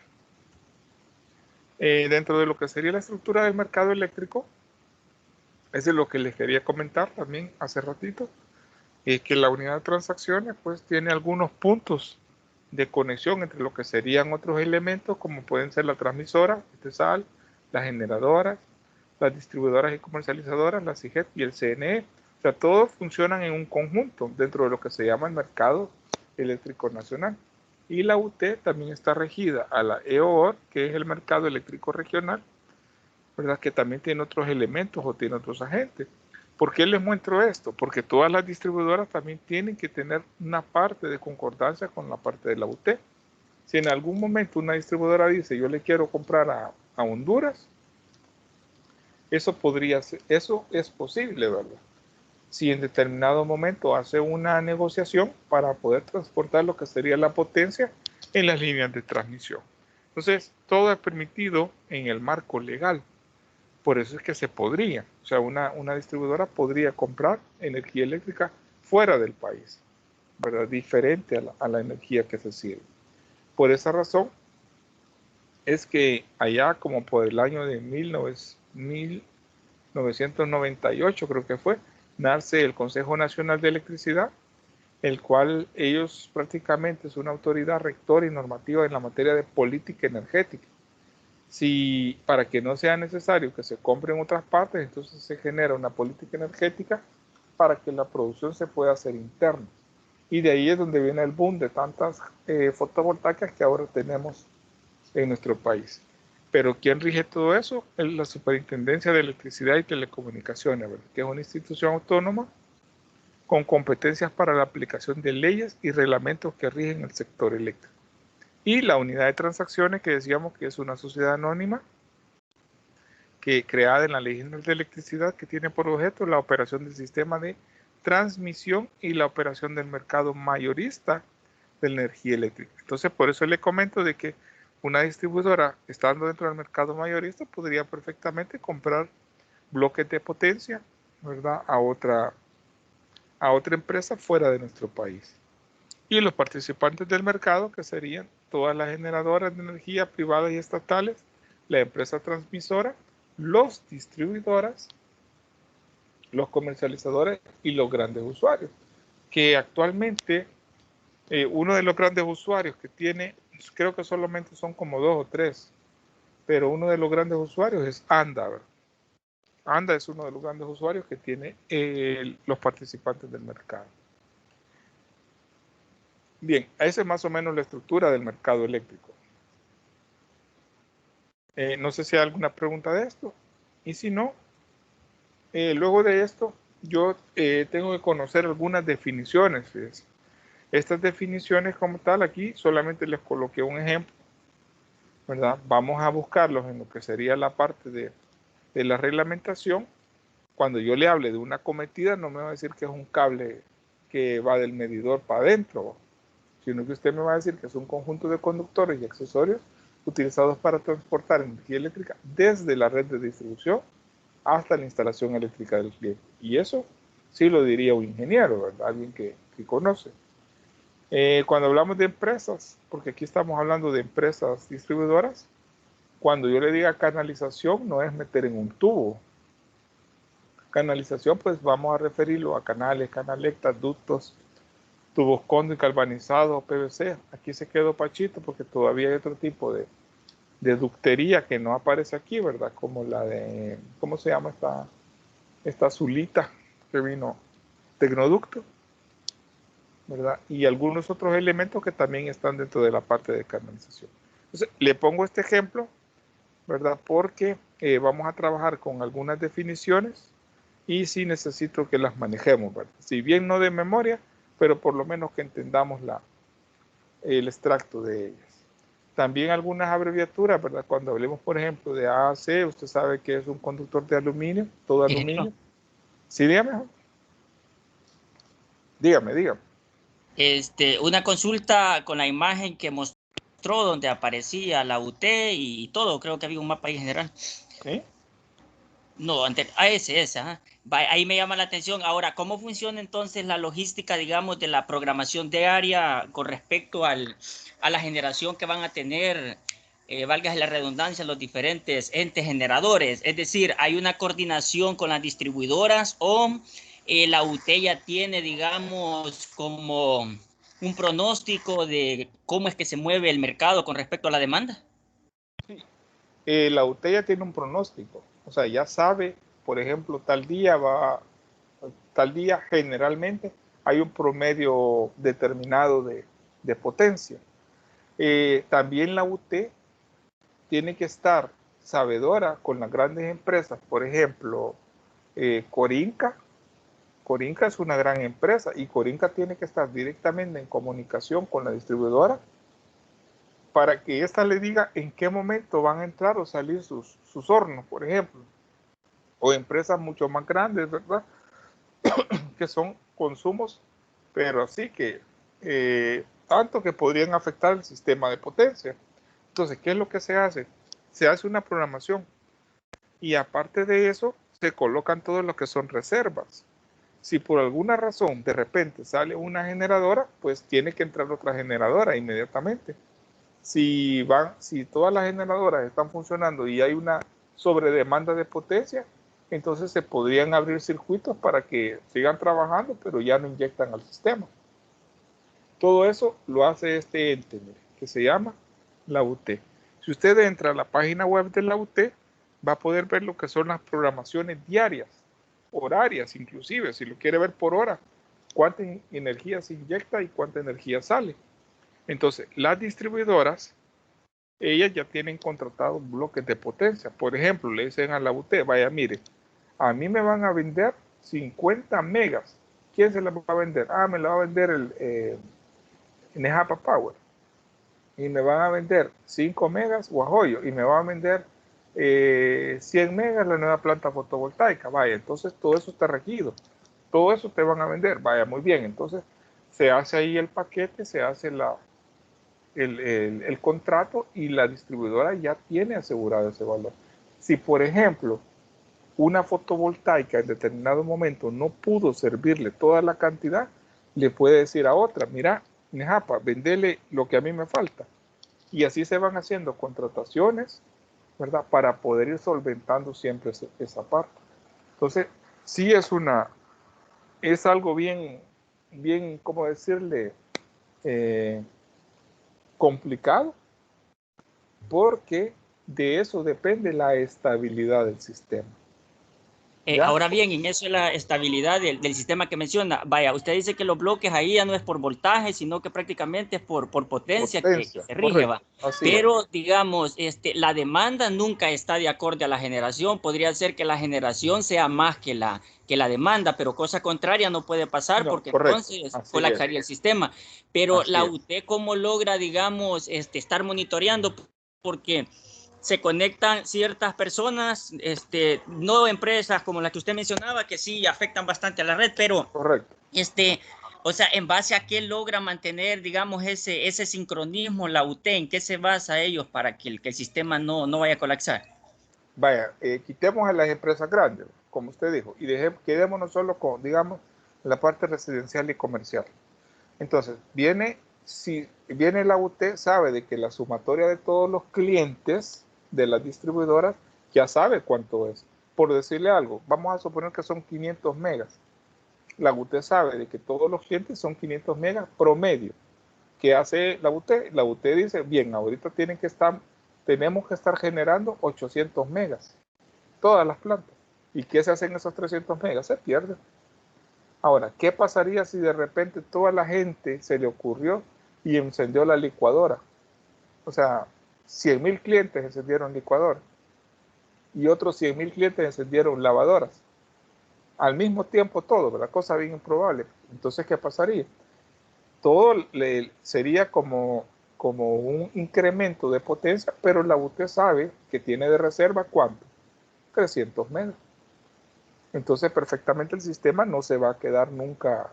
Dentro de lo que sería la estructura del mercado eléctrico, eso es lo que les quería comentar también hace ratito, es que la unidad de transacciones pues tiene algunos puntos de conexión entre lo que serían otros elementos como pueden ser la transmisora, TESAL, las generadoras, las distribuidoras y comercializadoras, la CIGET y el CNE. O sea, todos funcionan en un conjunto dentro de lo que se llama el mercado eléctrico nacional. Y la UT también está regida a la EOR, que es el mercado eléctrico regional, ¿verdad? Que también tiene otros elementos o tiene otros agentes. ¿Por qué les muestro esto? Porque todas las distribuidoras también tienen que tener una parte de concordancia con la parte de la UT. Si en algún momento una distribuidora dice, yo le quiero comprar a Honduras, eso podría ser, eso es posible, ¿verdad? Si en determinado momento hace una negociación para poder transportar lo que sería la potencia en las líneas de transmisión. Entonces, todo es permitido en el marco legal. Por eso es que se podría, o sea, una distribuidora podría comprar energía eléctrica fuera del país, ¿verdad? Diferente a la energía que se sirve. Por esa razón es que allá como por el año de 1998 creo que fue, nace el Consejo Nacional de Electricidad, el cual ellos prácticamente es una autoridad rectora y normativa en la materia de política energética. Si para que no sea necesario que se compre en otras partes, entonces se genera una política energética para que la producción se pueda hacer interna. Y de ahí es donde viene el boom de tantas fotovoltaicas que ahora tenemos en nuestro país. Pero ¿quién rige todo eso? Es la Superintendencia de Electricidad y Telecomunicaciones, ¿verdad? Que es una institución autónoma con competencias para la aplicación de leyes y reglamentos que rigen el sector eléctrico. Y la unidad de transacciones, que decíamos que es una sociedad anónima que creada en la Ley General de Electricidad, que tiene por objeto la operación del sistema de transmisión y la operación del mercado mayorista de la energía eléctrica. Entonces, por eso le comento de que una distribuidora, estando dentro del mercado mayorista, podría perfectamente comprar bloques de potencia, ¿verdad?, a otra empresa fuera de nuestro país. Y los participantes del mercado, que serían todas las generadoras de energía privadas y estatales, la empresa transmisora, los distribuidores, los comercializadores y los grandes usuarios, que actualmente uno de los grandes usuarios que tiene, creo que solamente son como 2 o 3, pero uno de los grandes usuarios es ANDA, ¿verdad? ANDA es uno de los grandes usuarios que tiene los participantes del mercado. Bien, esa es más o menos la estructura del mercado eléctrico. No sé si hay alguna pregunta de esto. Y si no, luego de esto, yo tengo que conocer algunas definiciones. Fíjense. Estas definiciones como tal, aquí solamente les coloqué un ejemplo, ¿verdad? Vamos a buscarlos en lo que sería la parte de la reglamentación. Cuando yo le hable de una cometida, no me va a decir que es un cable que va del medidor para adentro, sino que usted me va a decir que es un conjunto de conductores y accesorios utilizados para transportar energía eléctrica desde la red de distribución hasta la instalación eléctrica del cliente. Y eso sí lo diría un ingeniero, ¿verdad? Alguien que conoce. Cuando hablamos de empresas, porque aquí estamos hablando de empresas distribuidoras, cuando yo le diga canalización, no es meter en un tubo. Canalización, pues vamos a referirlo a canales, canalectas, ductos, tubos cónicos, galvanizados, PVC. Aquí se quedó Pachito porque todavía hay otro tipo de ductería que no aparece aquí, ¿verdad? Como la de, ¿cómo se llama esta azulita que vino? Tecnoducto, ¿verdad? Y algunos otros elementos que también están dentro de la parte de canalización. Entonces, le pongo este ejemplo, ¿verdad? Porque vamos a trabajar con algunas definiciones y sí necesito que las manejemos, ¿verdad? Si bien no de memoria, pero por lo menos que entendamos el extracto de ellas. También algunas abreviaturas, ¿verdad? Cuando hablemos, por ejemplo, de AAC, usted sabe que es un conductor de aluminio, todo aluminio. Sí, dígame. Dígame. Una consulta con la imagen que mostró donde aparecía la UT y todo, creo que había un mapa ahí general. ¿Sí? No, ese, ajá. Ahí me llama la atención. Ahora, ¿cómo funciona entonces la logística, digamos, de la programación diaria con respecto a la generación que van a tener, valga la redundancia, los diferentes entes generadores? Es decir, ¿hay una coordinación con las distribuidoras o la UT ya tiene, digamos, como un pronóstico de cómo es que se mueve el mercado con respecto a la demanda? Sí. La UT ya tiene un pronóstico. O sea, ya sabe, por ejemplo, tal día generalmente hay un promedio determinado de potencia. También la UT tiene que estar sabedora con las grandes empresas, por ejemplo, Corinca. Corinca es una gran empresa y Corinca tiene que estar directamente en comunicación con la distribuidora para que ésta le diga en qué momento van a entrar o salir sus hornos, por ejemplo. O empresas mucho más grandes, ¿verdad? Que son consumos, pero así que tanto que podrían afectar el sistema de potencia. Entonces, ¿qué es lo que se hace? Se hace una programación y aparte de eso se colocan todo lo que son reservas. Si por alguna razón de repente sale una generadora, pues tiene que entrar otra generadora inmediatamente. Si todas las generadoras están funcionando y hay una sobredemanda de potencia, entonces se podrían abrir circuitos para que sigan trabajando, pero ya no inyectan al sistema. Todo eso lo hace este ente, que se llama la UT. Si usted entra a la página web de la UT, va a poder ver lo que son las programaciones diarias, horarias inclusive, si lo quiere ver por hora, cuánta energía se inyecta y cuánta energía sale. Entonces, las distribuidoras, ellas ya tienen contratados bloques de potencia. Por ejemplo, le dicen a la UT, vaya, mire, a mí me van a vender 50 megas. ¿Quién se la va a vender? Me la va a vender el Nejapa Power. Y me van a vender 5 megas Guajoyo. Y me van a vender 100 megas la nueva planta fotovoltaica. Vaya, entonces todo eso está regido. Todo eso te van a vender. Vaya, muy bien. Entonces se hace ahí el paquete, se hace el contrato y la distribuidora ya tiene asegurado ese valor. Si, por ejemplo, una fotovoltaica en determinado momento no pudo servirle toda la cantidad, le puede decir a otra, mira, Nejapa, vendele lo que a mí me falta. Y así se van haciendo contrataciones, ¿verdad? Para poder ir solventando siempre esa parte. Entonces, sí es algo bien, ¿cómo decirle? Complicado, porque de eso depende la estabilidad del sistema. Ahora bien, en eso es la estabilidad del sistema que menciona. Vaya, usted dice que los bloques ahí ya no es por voltaje, sino que prácticamente es por potencia que se rige. Va. Pero, digamos, la demanda nunca está de acorde a la generación. Podría ser que la generación sea más que la demanda, pero cosa contraria no puede pasar porque entonces colapsaría el sistema. Pero la UT, ¿cómo logra, digamos, estar monitoreando? Porque se conectan ciertas personas, no empresas como la que usted mencionaba, que sí afectan bastante a la red, pero o sea, ¿en base a qué logra mantener, digamos, ese sincronismo la UT? ¿En qué se basa ellos para que el sistema no vaya a colapsar? Vaya, quitemos a las empresas grandes, como usted dijo, y quedémonos solo con, digamos, la parte residencial y comercial. Entonces, viene la UT, sabe de que la sumatoria de todos los clientes de las distribuidoras ya sabe cuánto es. Por decirle algo, vamos a suponer que son 500 megas. La UT sabe de que todos los clientes son 500 megas promedio. ¿Qué hace la UT? La UT dice, bien, ahorita tenemos que estar generando 800 megas. Todas las plantas. ¿Y qué se hace en esos 300 megas? Se pierden. Ahora, ¿qué pasaría si de repente toda la gente se le ocurrió y encendió la licuadora? O sea, 100,000 clientes encendieron licuadoras y otros 100,000 clientes encendieron lavadoras. Al mismo tiempo todo, ¿verdad? Cosa bien improbable. Entonces, ¿qué pasaría? Todo sería como un incremento de potencia, pero la UT sabe que tiene de reserva ¿cuánto? 300 megas. Entonces, perfectamente el sistema no se va a quedar nunca,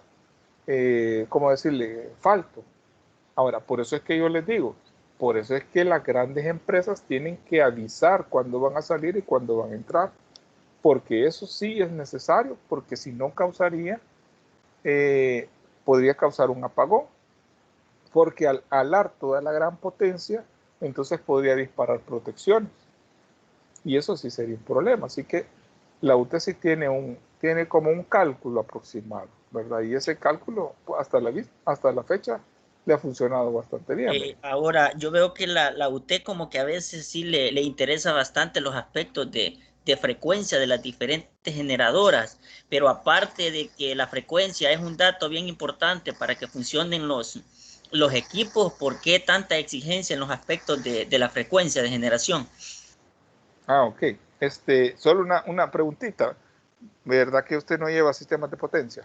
¿cómo decirle?, falto. Ahora, por eso es que yo les digo, por eso es que las grandes empresas tienen que avisar cuándo van a salir y cuándo van a entrar, porque eso sí es necesario, porque si no podría causar un apagón, porque al alar toda la gran potencia, entonces podría disparar protecciones, y eso sí sería un problema. Así que la UT sí tiene como un cálculo aproximado, ¿verdad? Y ese cálculo hasta la fecha le ha funcionado bastante bien. Ahora, yo veo que la UT como que a veces sí le interesa bastante los aspectos de frecuencia de las diferentes generadoras, pero aparte de que la frecuencia es un dato bien importante para que funcionen los equipos, ¿por qué tanta exigencia en los aspectos de la frecuencia de generación? Ok. Solo una preguntita. ¿Verdad que usted no lleva sistemas de potencia?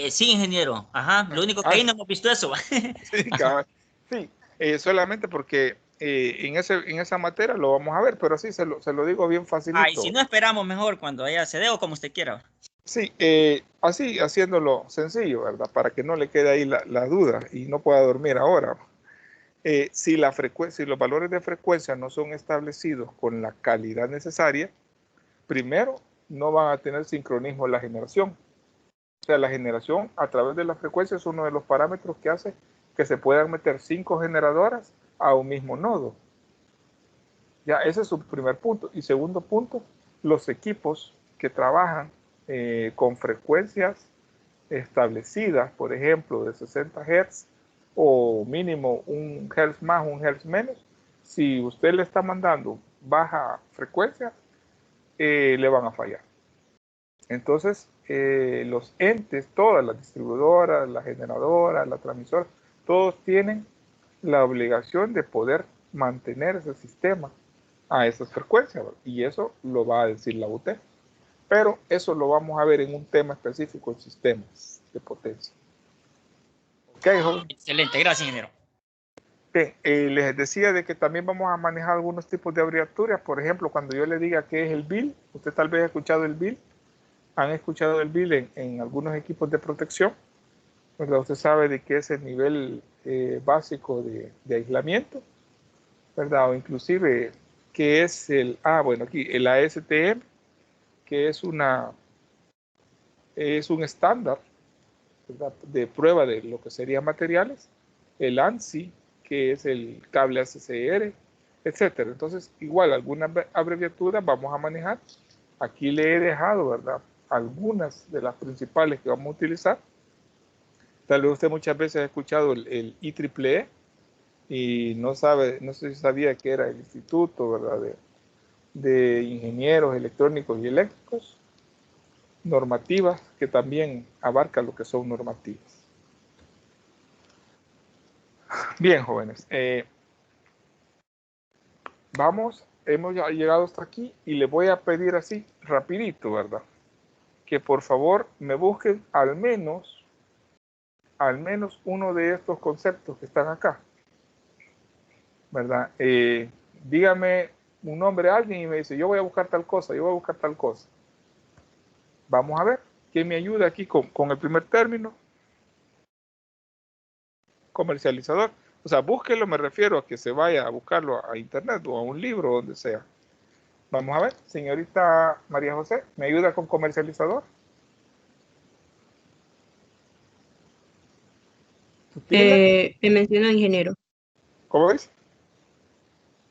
Sí, ingeniero. Ajá. Lo único que ahí no hemos visto eso. Sí, cabrón. Sí. Solamente porque en esa materia lo vamos a ver, pero sí, se lo digo bien facilito. Ay, si no esperamos mejor cuando haya CD o como usted quiera. Sí, así haciéndolo sencillo, ¿verdad? Para que no le quede ahí la duda y no pueda dormir ahora. Si los valores de frecuencia no son establecidos con la calidad necesaria, primero no van a tener sincronismo en la generación. O sea, la generación a través de la frecuencia es uno de los parámetros que hace que se puedan meter 5 generadoras a un mismo nodo. Ya, ese es su primer punto. Y segundo punto, los equipos que trabajan con frecuencias establecidas, por ejemplo, de 60 Hz o mínimo un Hz más, un Hz menos, si usted le está mandando baja frecuencia, le van a fallar. Entonces, los entes, todas las distribuidoras, las generadoras, la transmisora, todos tienen la obligación de poder mantener ese sistema a esas frecuencias, ¿verdad? Y eso lo va a decir la UT. Pero eso lo vamos a ver en un tema específico en sistemas de potencia. Ok, joven. Excelente, gracias, ingeniero. Bien, les decía de que también vamos a manejar algunos tipos de abreviaturas. Por ejemplo, cuando yo le diga qué es el BIL, usted tal vez ha escuchado el BIL. Han escuchado el BIL en algunos equipos de protección, ¿verdad? Usted sabe de qué es el nivel básico de aislamiento, ¿verdad? O inclusive qué es bueno, aquí el ASTM, que es un estándar, ¿verdad?, de prueba de lo que serían materiales, el ANSI, que es el cable ACCR, etcétera. Entonces, igual, algunas abreviaturas vamos a manejar. Aquí le he dejado, ¿verdad?, algunas de las principales que vamos a utilizar. Tal vez usted muchas veces ha escuchado el IEEE y no sé si sabía que era el Instituto, ¿verdad?, de Ingenieros Electrónicos y Eléctricos. Normativas, que también abarca lo que son normativas. Bien, jóvenes, hemos ya llegado hasta aquí y les voy a pedir así rapidito, ¿verdad?, que por favor me busquen al menos uno de estos conceptos que están acá, ¿verdad? Dígame un nombre a alguien y me dice, yo voy a buscar tal cosa, yo voy a buscar tal cosa. Vamos a ver, ¿quién me ayuda aquí con el primer término? Comercializador. O sea, búsquelo, me refiero a que se vaya a buscarlo a internet o a un libro, donde sea. Vamos a ver, señorita María José, ¿me ayuda con comercializador? Me mencionó, ingeniero. ¿Cómo dice?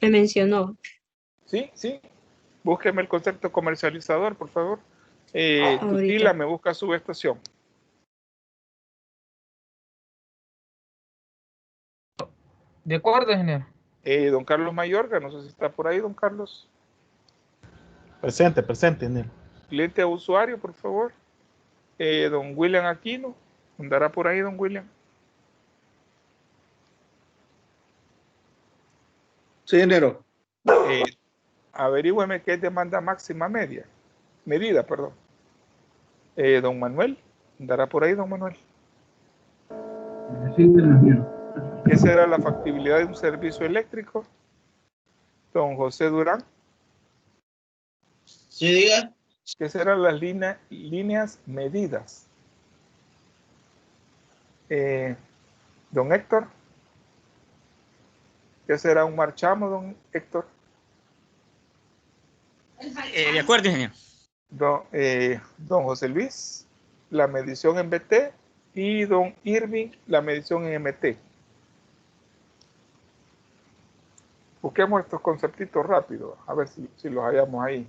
Me mencionó. Sí, sí. Búsqueme el concepto comercializador, por favor. Tutila Ahorita. me busca subestación. De acuerdo, ingeniero. Don Carlos Mayorga, no sé si está por ahí, don Carlos. Presente, ingeniero. Cliente a usuario, por favor. Don William Aquino, andará por ahí, don William. Sí, ingeniero. Averígüeme qué es demanda máxima medida, perdón. Don Manuel, andará por ahí, don Manuel. Sí, ingeniero. ¿Qué será la factibilidad de un servicio eléctrico? Don José Durán. Sí, diga. ¿Qué serán las líneas medidas? Don Héctor. ¿Qué será un marchamo, don Héctor? De acuerdo, ingeniero. Don José Luis, la medición en BT, y don Irving, la medición en MT. Busquemos estos conceptitos rápido, a ver si los hallamos ahí.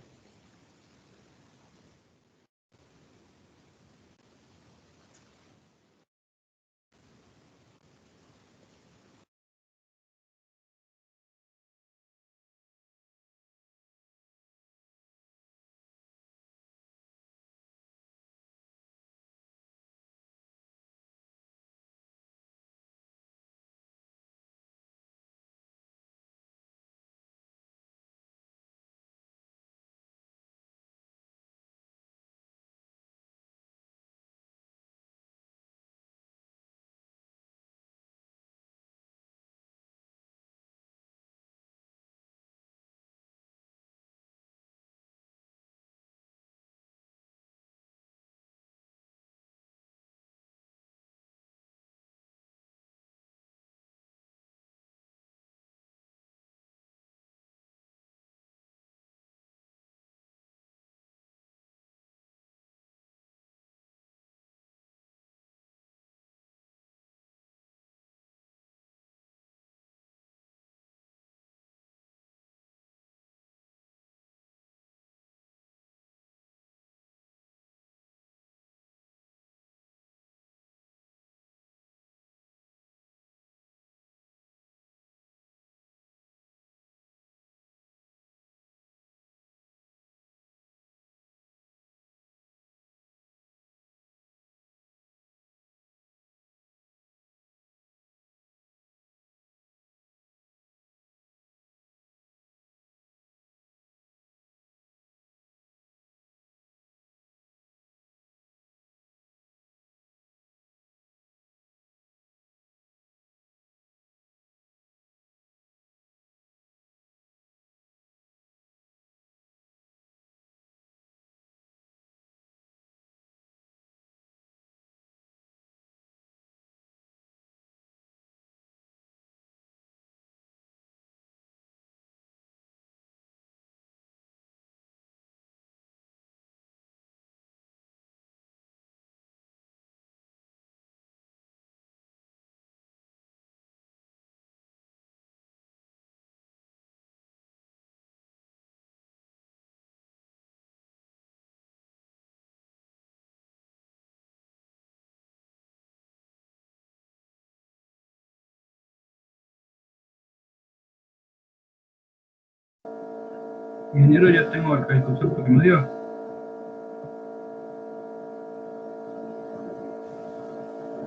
Ingeniero, ya tengo el concepto que me dio.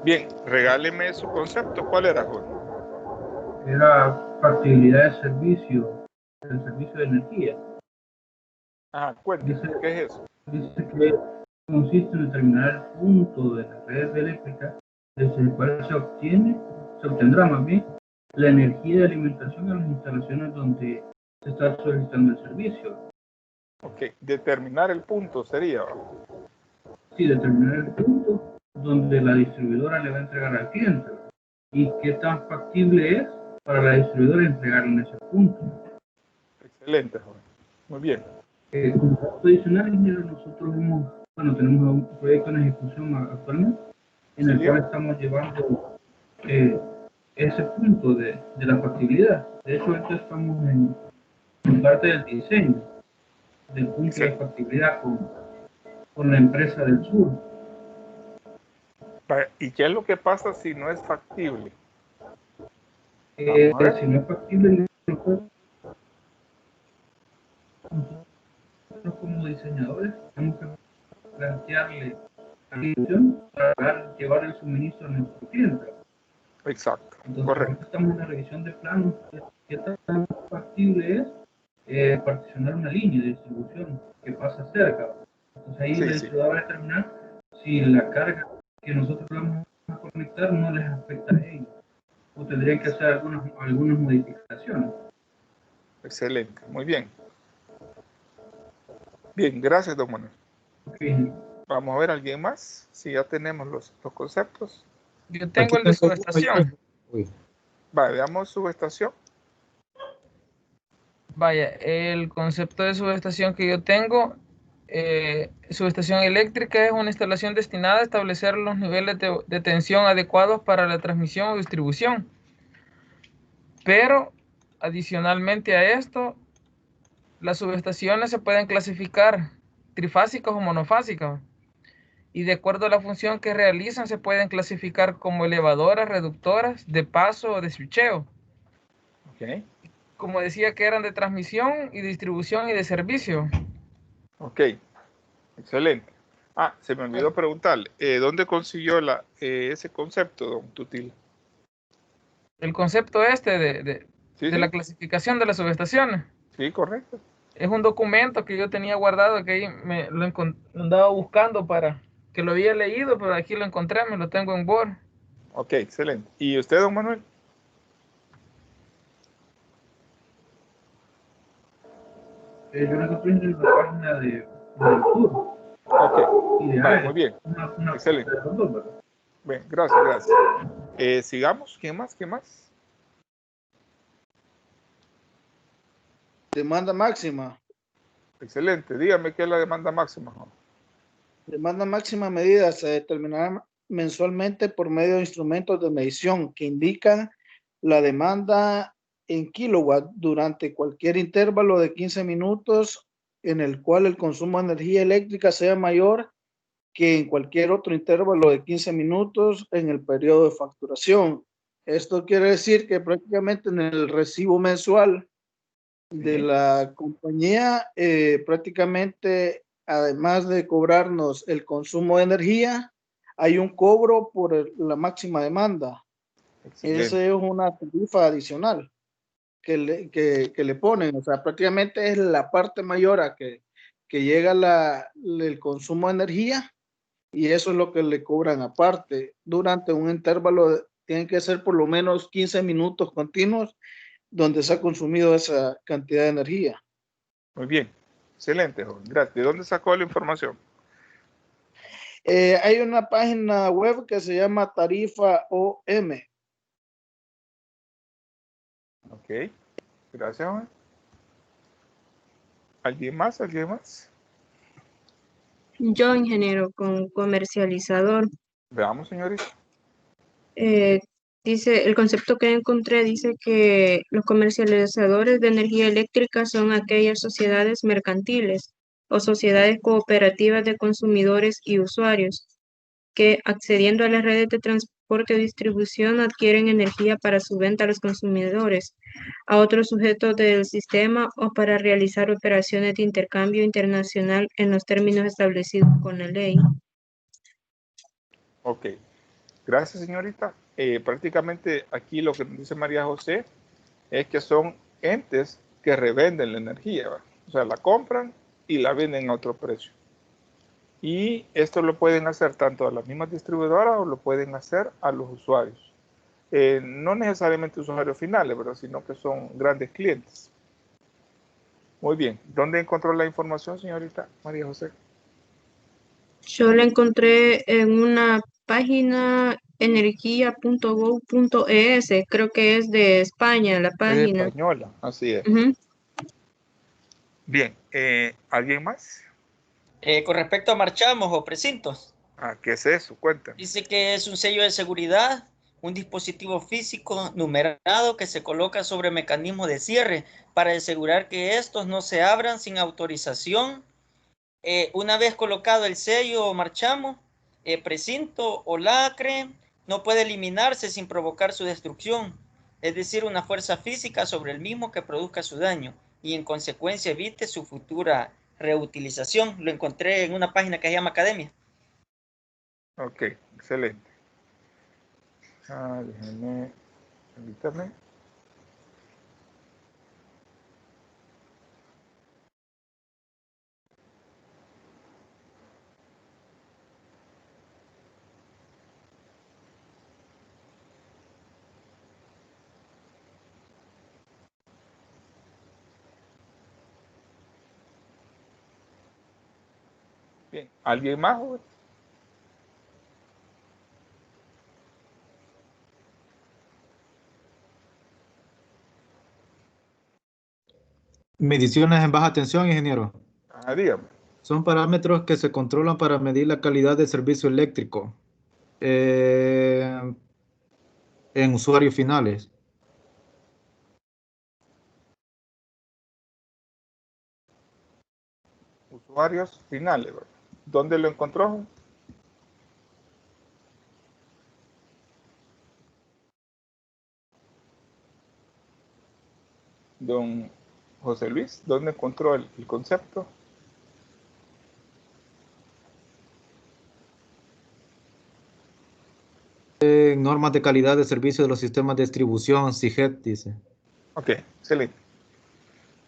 Bien, regáleme su concepto. ¿Cuál era, Jorge? Era factibilidad de servicio, del servicio de energía. Ajá, cuénteme, ¿qué es eso? Dice que consiste en determinar el punto de la red eléctrica desde el cual se obtendrá más bien la energía de alimentación a las instalaciones donde se está solicitando el servicio. Ok, determinar el punto sería. Sí, determinar el punto donde la distribuidora le va a entregar al cliente y qué tan factible es para la distribuidora entregarle en ese punto. Excelente, joven. Muy bien. Como dato adicional, ingeniero, nosotros tenemos un proyecto en ejecución actualmente en el cual estamos llevando ese punto de la factibilidad. De hecho, ahorita estamos en parte del diseño del punto de factibilidad con la empresa del sur. ¿Y qué es lo que pasa si no es factible? Si no es factible, nosotros como diseñadores tenemos que plantearle la solución para llevar el suministro a nuestro cliente. Exacto. Entonces, Correcto. estamos en la revisión de planos. ¿Qué tan factible es particionar una línea de distribución que pasa cerca? Entonces ahí el ciudadano va a determinar si la carga que nosotros vamos a conectar no les afecta a ellos o tendrían que hacer algunas modificaciones. Excelente, muy bien. Bien, gracias, don Manuel. Okay. Vamos a ver, ¿alguien más? Si ya tenemos los conceptos. Yo tengo el de subestación. Vale, veamos subestación. Vaya, el concepto de subestación que yo tengo, subestación eléctrica es una instalación destinada a establecer los niveles de tensión adecuados para la transmisión o distribución. Pero, adicionalmente a esto, las subestaciones se pueden clasificar trifásicas o monofásicas. Y de acuerdo a la función que realizan, se pueden clasificar como elevadoras, reductoras, de paso o de switcheo. Okay. Como decía, que eran de transmisión y distribución y de servicio. Ok, excelente. Ah, se me olvidó preguntarle, ¿dónde consiguió ese concepto, don Tutila? El concepto de la clasificación de las subestaciones. Sí, correcto. Es un documento que yo tenía guardado, que ahí me lo andaba buscando para que lo había leído, pero aquí lo encontré, me lo tengo en Word. Ok, excelente. ¿Y usted, don Manuel? Yo lo encontré en la página del tour. Ok, vale, muy bien. Excelente. Bien, gracias. Sigamos. ¿Quién más? Demanda máxima. Excelente. Dígame qué es la demanda máxima. Demanda máxima medida se determinará mensualmente por medio de instrumentos de medición que indican la demanda en kilowatt durante cualquier intervalo de 15 minutos en el cual el consumo de energía eléctrica sea mayor que en cualquier otro intervalo de 15 minutos en el periodo de facturación. Esto quiere decir que prácticamente en el recibo mensual de la compañía, prácticamente, además de cobrarnos el consumo de energía, hay un cobro por la máxima demanda. Esa es una tarifa adicional que le ponen. O sea, prácticamente es la parte mayor a que llega el consumo de energía, y eso es lo que le cobran aparte. Durante un intervalo, tienen que ser por lo menos 15 minutos continuos donde se ha consumido esa cantidad de energía. Muy bien, excelente, joven. Gracias. ¿De dónde sacó la información? Hay una página web que se llama Tarifa OM. Ok, gracias, joven. ¿Alguien más? Yo, ingeniero, con comercializador. Veamos, señorita. Dice, el concepto que encontré dice que los comercializadores de energía eléctrica son aquellas sociedades mercantiles o sociedades cooperativas de consumidores y usuarios que, accediendo a las redes transporte o distribución adquieren energía para su venta a los consumidores, a otros sujetos del sistema o para realizar operaciones de intercambio internacional en los términos establecidos con la ley. Ok, gracias señorita. Prácticamente aquí lo que dice María José es que son entes que revenden la energía, ¿verdad? O sea, la compran y la venden a otro precio. Y esto lo pueden hacer tanto a las mismas distribuidoras o lo pueden hacer a los usuarios. No necesariamente usuarios finales, ¿verdad? Sino que son grandes clientes. Muy bien. ¿Dónde encontró la información, señorita María José? Yo la encontré en una página energía.gov.es, creo que es de España la Es página. española, así es. Ujú. Bien, ¿alguien más? Con respecto a marchamos o precintos, ¿Qué es eso? Cuéntame. dice que es un sello de seguridad, un dispositivo físico numerado que se coloca sobre mecanismos de cierre para asegurar que estos no se abran sin autorización. Una vez colocado el sello o marchamo, precinto o lacre, no puede eliminarse sin provocar su destrucción, es decir, una fuerza física sobre el mismo que produzca su daño y en consecuencia evite su futura reutilización. Lo encontré en una página que se llama Academia. Ok, excelente. Déjenme, permítame. Bien, ¿alguien más? Joven? Mediciones en baja tensión, ingeniero. Dígame. Son parámetros que se controlan para medir la calidad del servicio eléctrico en usuarios finales. Usuarios finales, ¿verdad? ¿Dónde lo encontró? Don José Luis, ¿dónde encontró el concepto? Normas de calidad de servicio de los sistemas de distribución, SIGET, dice. Ok, excelente.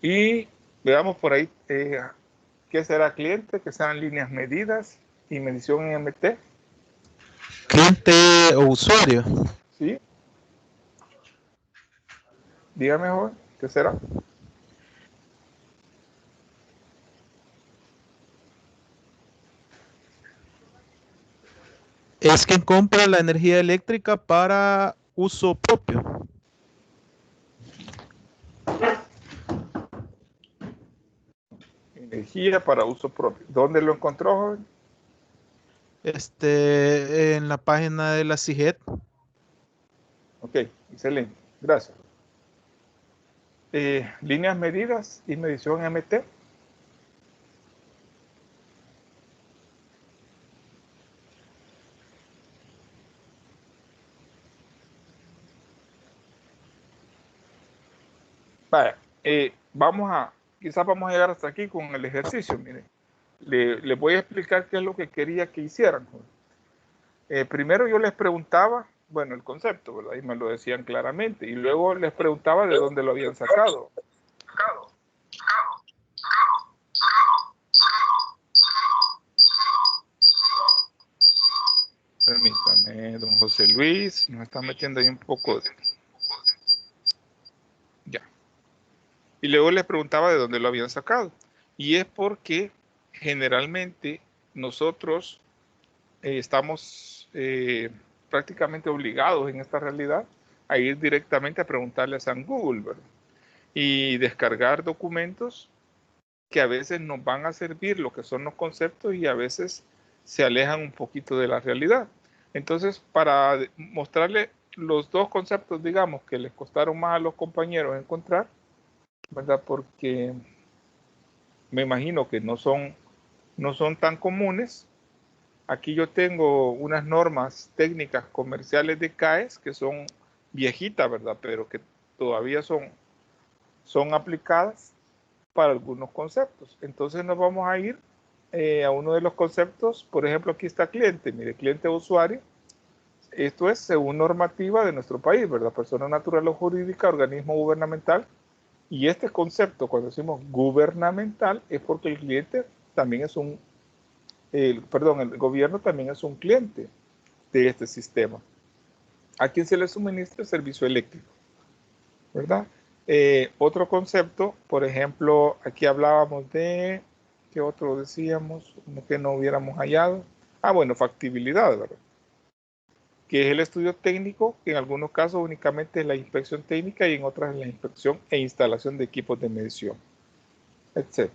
Y veamos por ahí, ¿qué será cliente? ¿Qué serán líneas medidas y medición en MT? Cliente o usuario. Sí. Dígame, joven, ¿qué será? Es quien compra la energía eléctrica para uso propio. Energía para uso propio. ¿Dónde lo encontró, joven? En la página de la CIGET. Ok, excelente. Gracias. Líneas medidas y medición MT. Vaya, quizás vamos a llegar hasta aquí con el ejercicio. Miren, les voy a explicar qué es lo que quería que hicieran. Primero yo les preguntaba, bueno, el concepto, ¿verdad? Y me lo decían claramente. Y luego les preguntaba de dónde lo habían sacado. Permítame, don José Luis, nos está metiendo ahí un poco de... Ya. Y luego les preguntaba de dónde lo habían sacado. Y es porque generalmente nosotros estamos prácticamente obligados en esta realidad a ir directamente a preguntarle a San Google, ¿verdad? Y descargar documentos que a veces nos van a servir lo que son los conceptos y a veces se alejan un poquito de la realidad. Entonces, para mostrarle los dos conceptos, digamos, que les costaron más a los compañeros encontrar, ¿verdad? Porque me imagino que no son tan comunes. Aquí yo tengo unas normas técnicas comerciales de CAES que son viejitas, ¿verdad? Pero que todavía son aplicadas para algunos conceptos. Entonces nos vamos a ir a uno de los conceptos. Por ejemplo, aquí está cliente. Mire, cliente o usuario. Esto es según normativa de nuestro país, ¿verdad? Persona natural o jurídica, organismo gubernamental. Y este concepto, cuando decimos gubernamental, es porque el cliente también es el gobierno también es un cliente de este sistema, a quien se le suministra el servicio eléctrico, ¿verdad? Otro concepto, por ejemplo, aquí hablábamos de, ¿qué otro decíamos? Como que no hubiéramos hallado. Bueno, factibilidad, ¿verdad? Que es el estudio técnico, que en algunos casos únicamente es la inspección técnica y en otras es la inspección e instalación de equipos de medición, etc.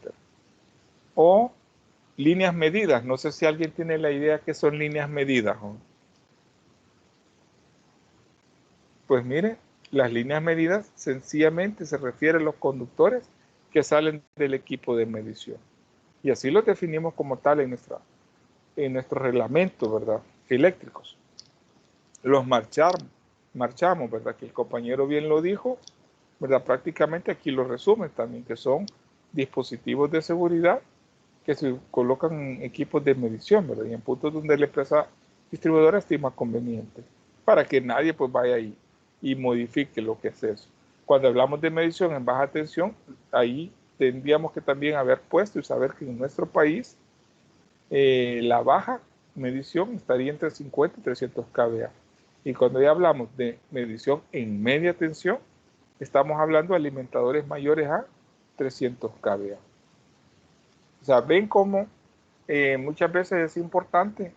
O líneas medidas. No sé si alguien tiene la idea que son líneas medidas, ¿no? Pues mire, las líneas medidas sencillamente se refieren a los conductores que salen del equipo de medición. Y así los definimos como tal en nuestro reglamento, ¿verdad? Eléctricos. Los marchamos, ¿verdad? Que el compañero bien lo dijo, ¿verdad? Prácticamente aquí lo resume también, que son dispositivos de seguridad que se colocan en equipos de medición, ¿verdad? Y en puntos donde la empresa distribuidora estima conveniente, para que nadie pues vaya ahí y modifique lo que es eso. Cuando hablamos de medición en baja tensión, ahí tendríamos que también haber puesto y saber que en nuestro país la baja medición estaría entre 50 y 300 kVA. Y cuando ya hablamos de medición en media tensión, estamos hablando de alimentadores mayores a 300 kVA. O sea, ven cómo muchas veces es importante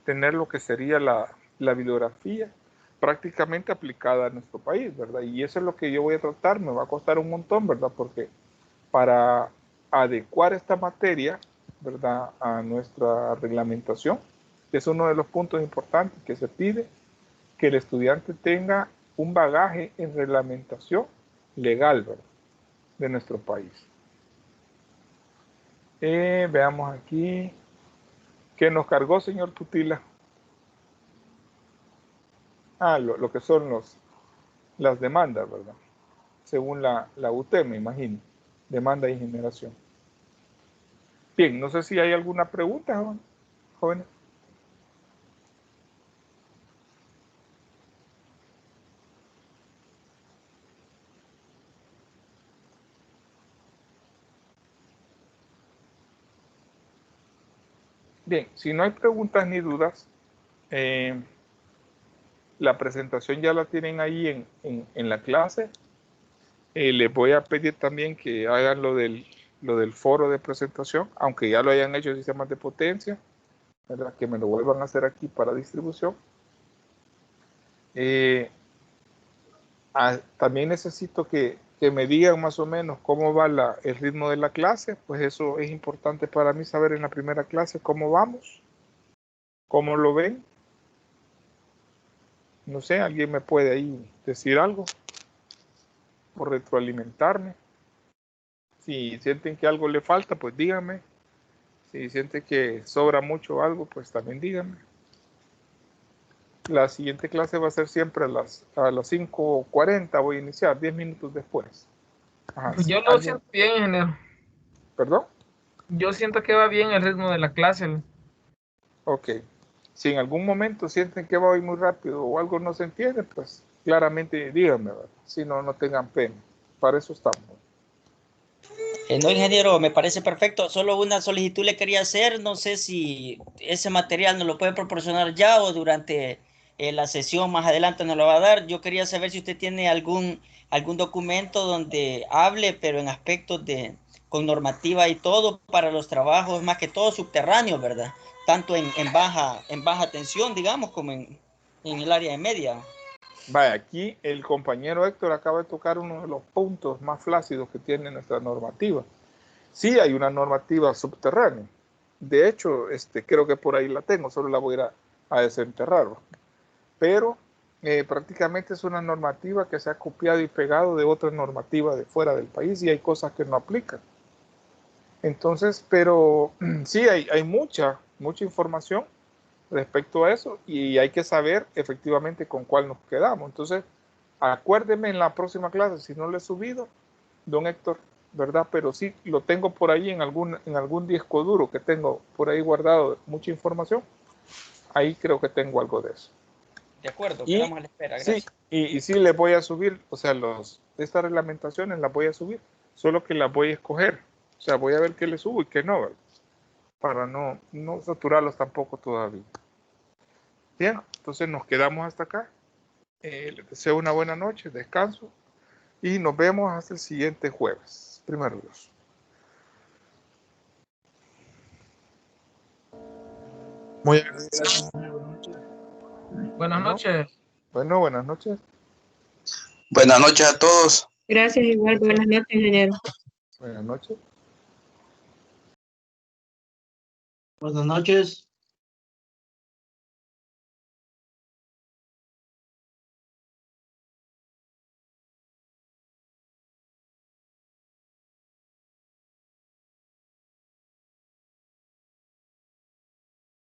tener lo que sería la bibliografía prácticamente aplicada a nuestro país, ¿verdad? Y eso es lo que yo voy a tratar, me va a costar un montón, ¿verdad? Porque para adecuar esta materia, ¿verdad?, a nuestra reglamentación, que es uno de los puntos importantes que se pide, que el estudiante tenga un bagaje en reglamentación legal, ¿verdad?, de nuestro país. Veamos aquí. ¿Qué nos cargó, señor Tutila? Lo que son las demandas, ¿verdad? Según la UT, me imagino. Demanda y generación. Bien, no sé si hay alguna pregunta, jóvenes. Bien, si no hay preguntas ni dudas, la presentación ya la tienen ahí en la clase. Les voy a pedir también que hagan lo del foro de presentación, aunque ya lo hayan hecho en sistemas de potencia, ¿verdad?, que me lo vuelvan a hacer aquí para distribución. También necesito que me digan más o menos cómo va el ritmo de la clase, pues eso es importante para mí saber en la primera clase cómo vamos, cómo lo ven. No sé, alguien me puede ahí decir algo o retroalimentarme. Si sienten que algo le falta, pues díganme. Si sienten que sobra mucho algo, pues también díganme. La siguiente clase va a ser siempre a las 5:40, voy a iniciar, 10 minutos después. Ajá, Pues si yo lo siento bien, ingeniero. ¿Perdón? Yo siento que va bien el ritmo de la clase. Ok. Si en algún momento sienten que va hoy muy rápido o algo no se entiende, pues claramente díganme, ¿verdad? Si no, no tengan pena. Para eso estamos. No, ingeniero, me parece perfecto. Solo una solicitud le quería hacer. No sé si ese material nos lo puede proporcionar ya o durante la sesión más adelante nos lo va a dar. Yo quería saber si usted tiene algún documento donde hable, pero en aspectos con normativa y todo para los trabajos, más que todo subterráneos, ¿verdad? Tanto en baja tensión, digamos, como en el área de media. Vaya, aquí el compañero Héctor acaba de tocar uno de los puntos más flácidos que tiene nuestra normativa. Sí hay una normativa subterránea. De hecho, creo que por ahí la tengo, solo la voy a ir a desenterrar. Pero prácticamente es una normativa que se ha copiado y pegado de otra normativa de fuera del país y hay cosas que no aplican. Entonces, pero sí hay mucha información respecto a eso y hay que saber efectivamente con cuál nos quedamos. Entonces, acuérdeme en la próxima clase, si no lo he subido, don Héctor, ¿verdad? Pero sí lo tengo por ahí en algún disco duro que tengo por ahí guardado mucha información. Ahí creo que tengo algo de eso. De acuerdo, quedamos a la espera, gracias. Sí, y sí les voy a subir, o sea, estas reglamentaciones las voy a subir, solo que las voy a escoger. O sea, voy a ver qué le subo y qué no, ¿verdad? Para no saturarlos tampoco todavía. Bien, entonces nos quedamos hasta acá. Les deseo una buena noche, descanso y nos vemos hasta el siguiente jueves. Primero Dios. Muy agradecido. Buenas noches. Bueno, buenas noches. Buenas noches a todos. Gracias, igual. Buenas noches, ingeniero. Buenas noches. Buenas noches.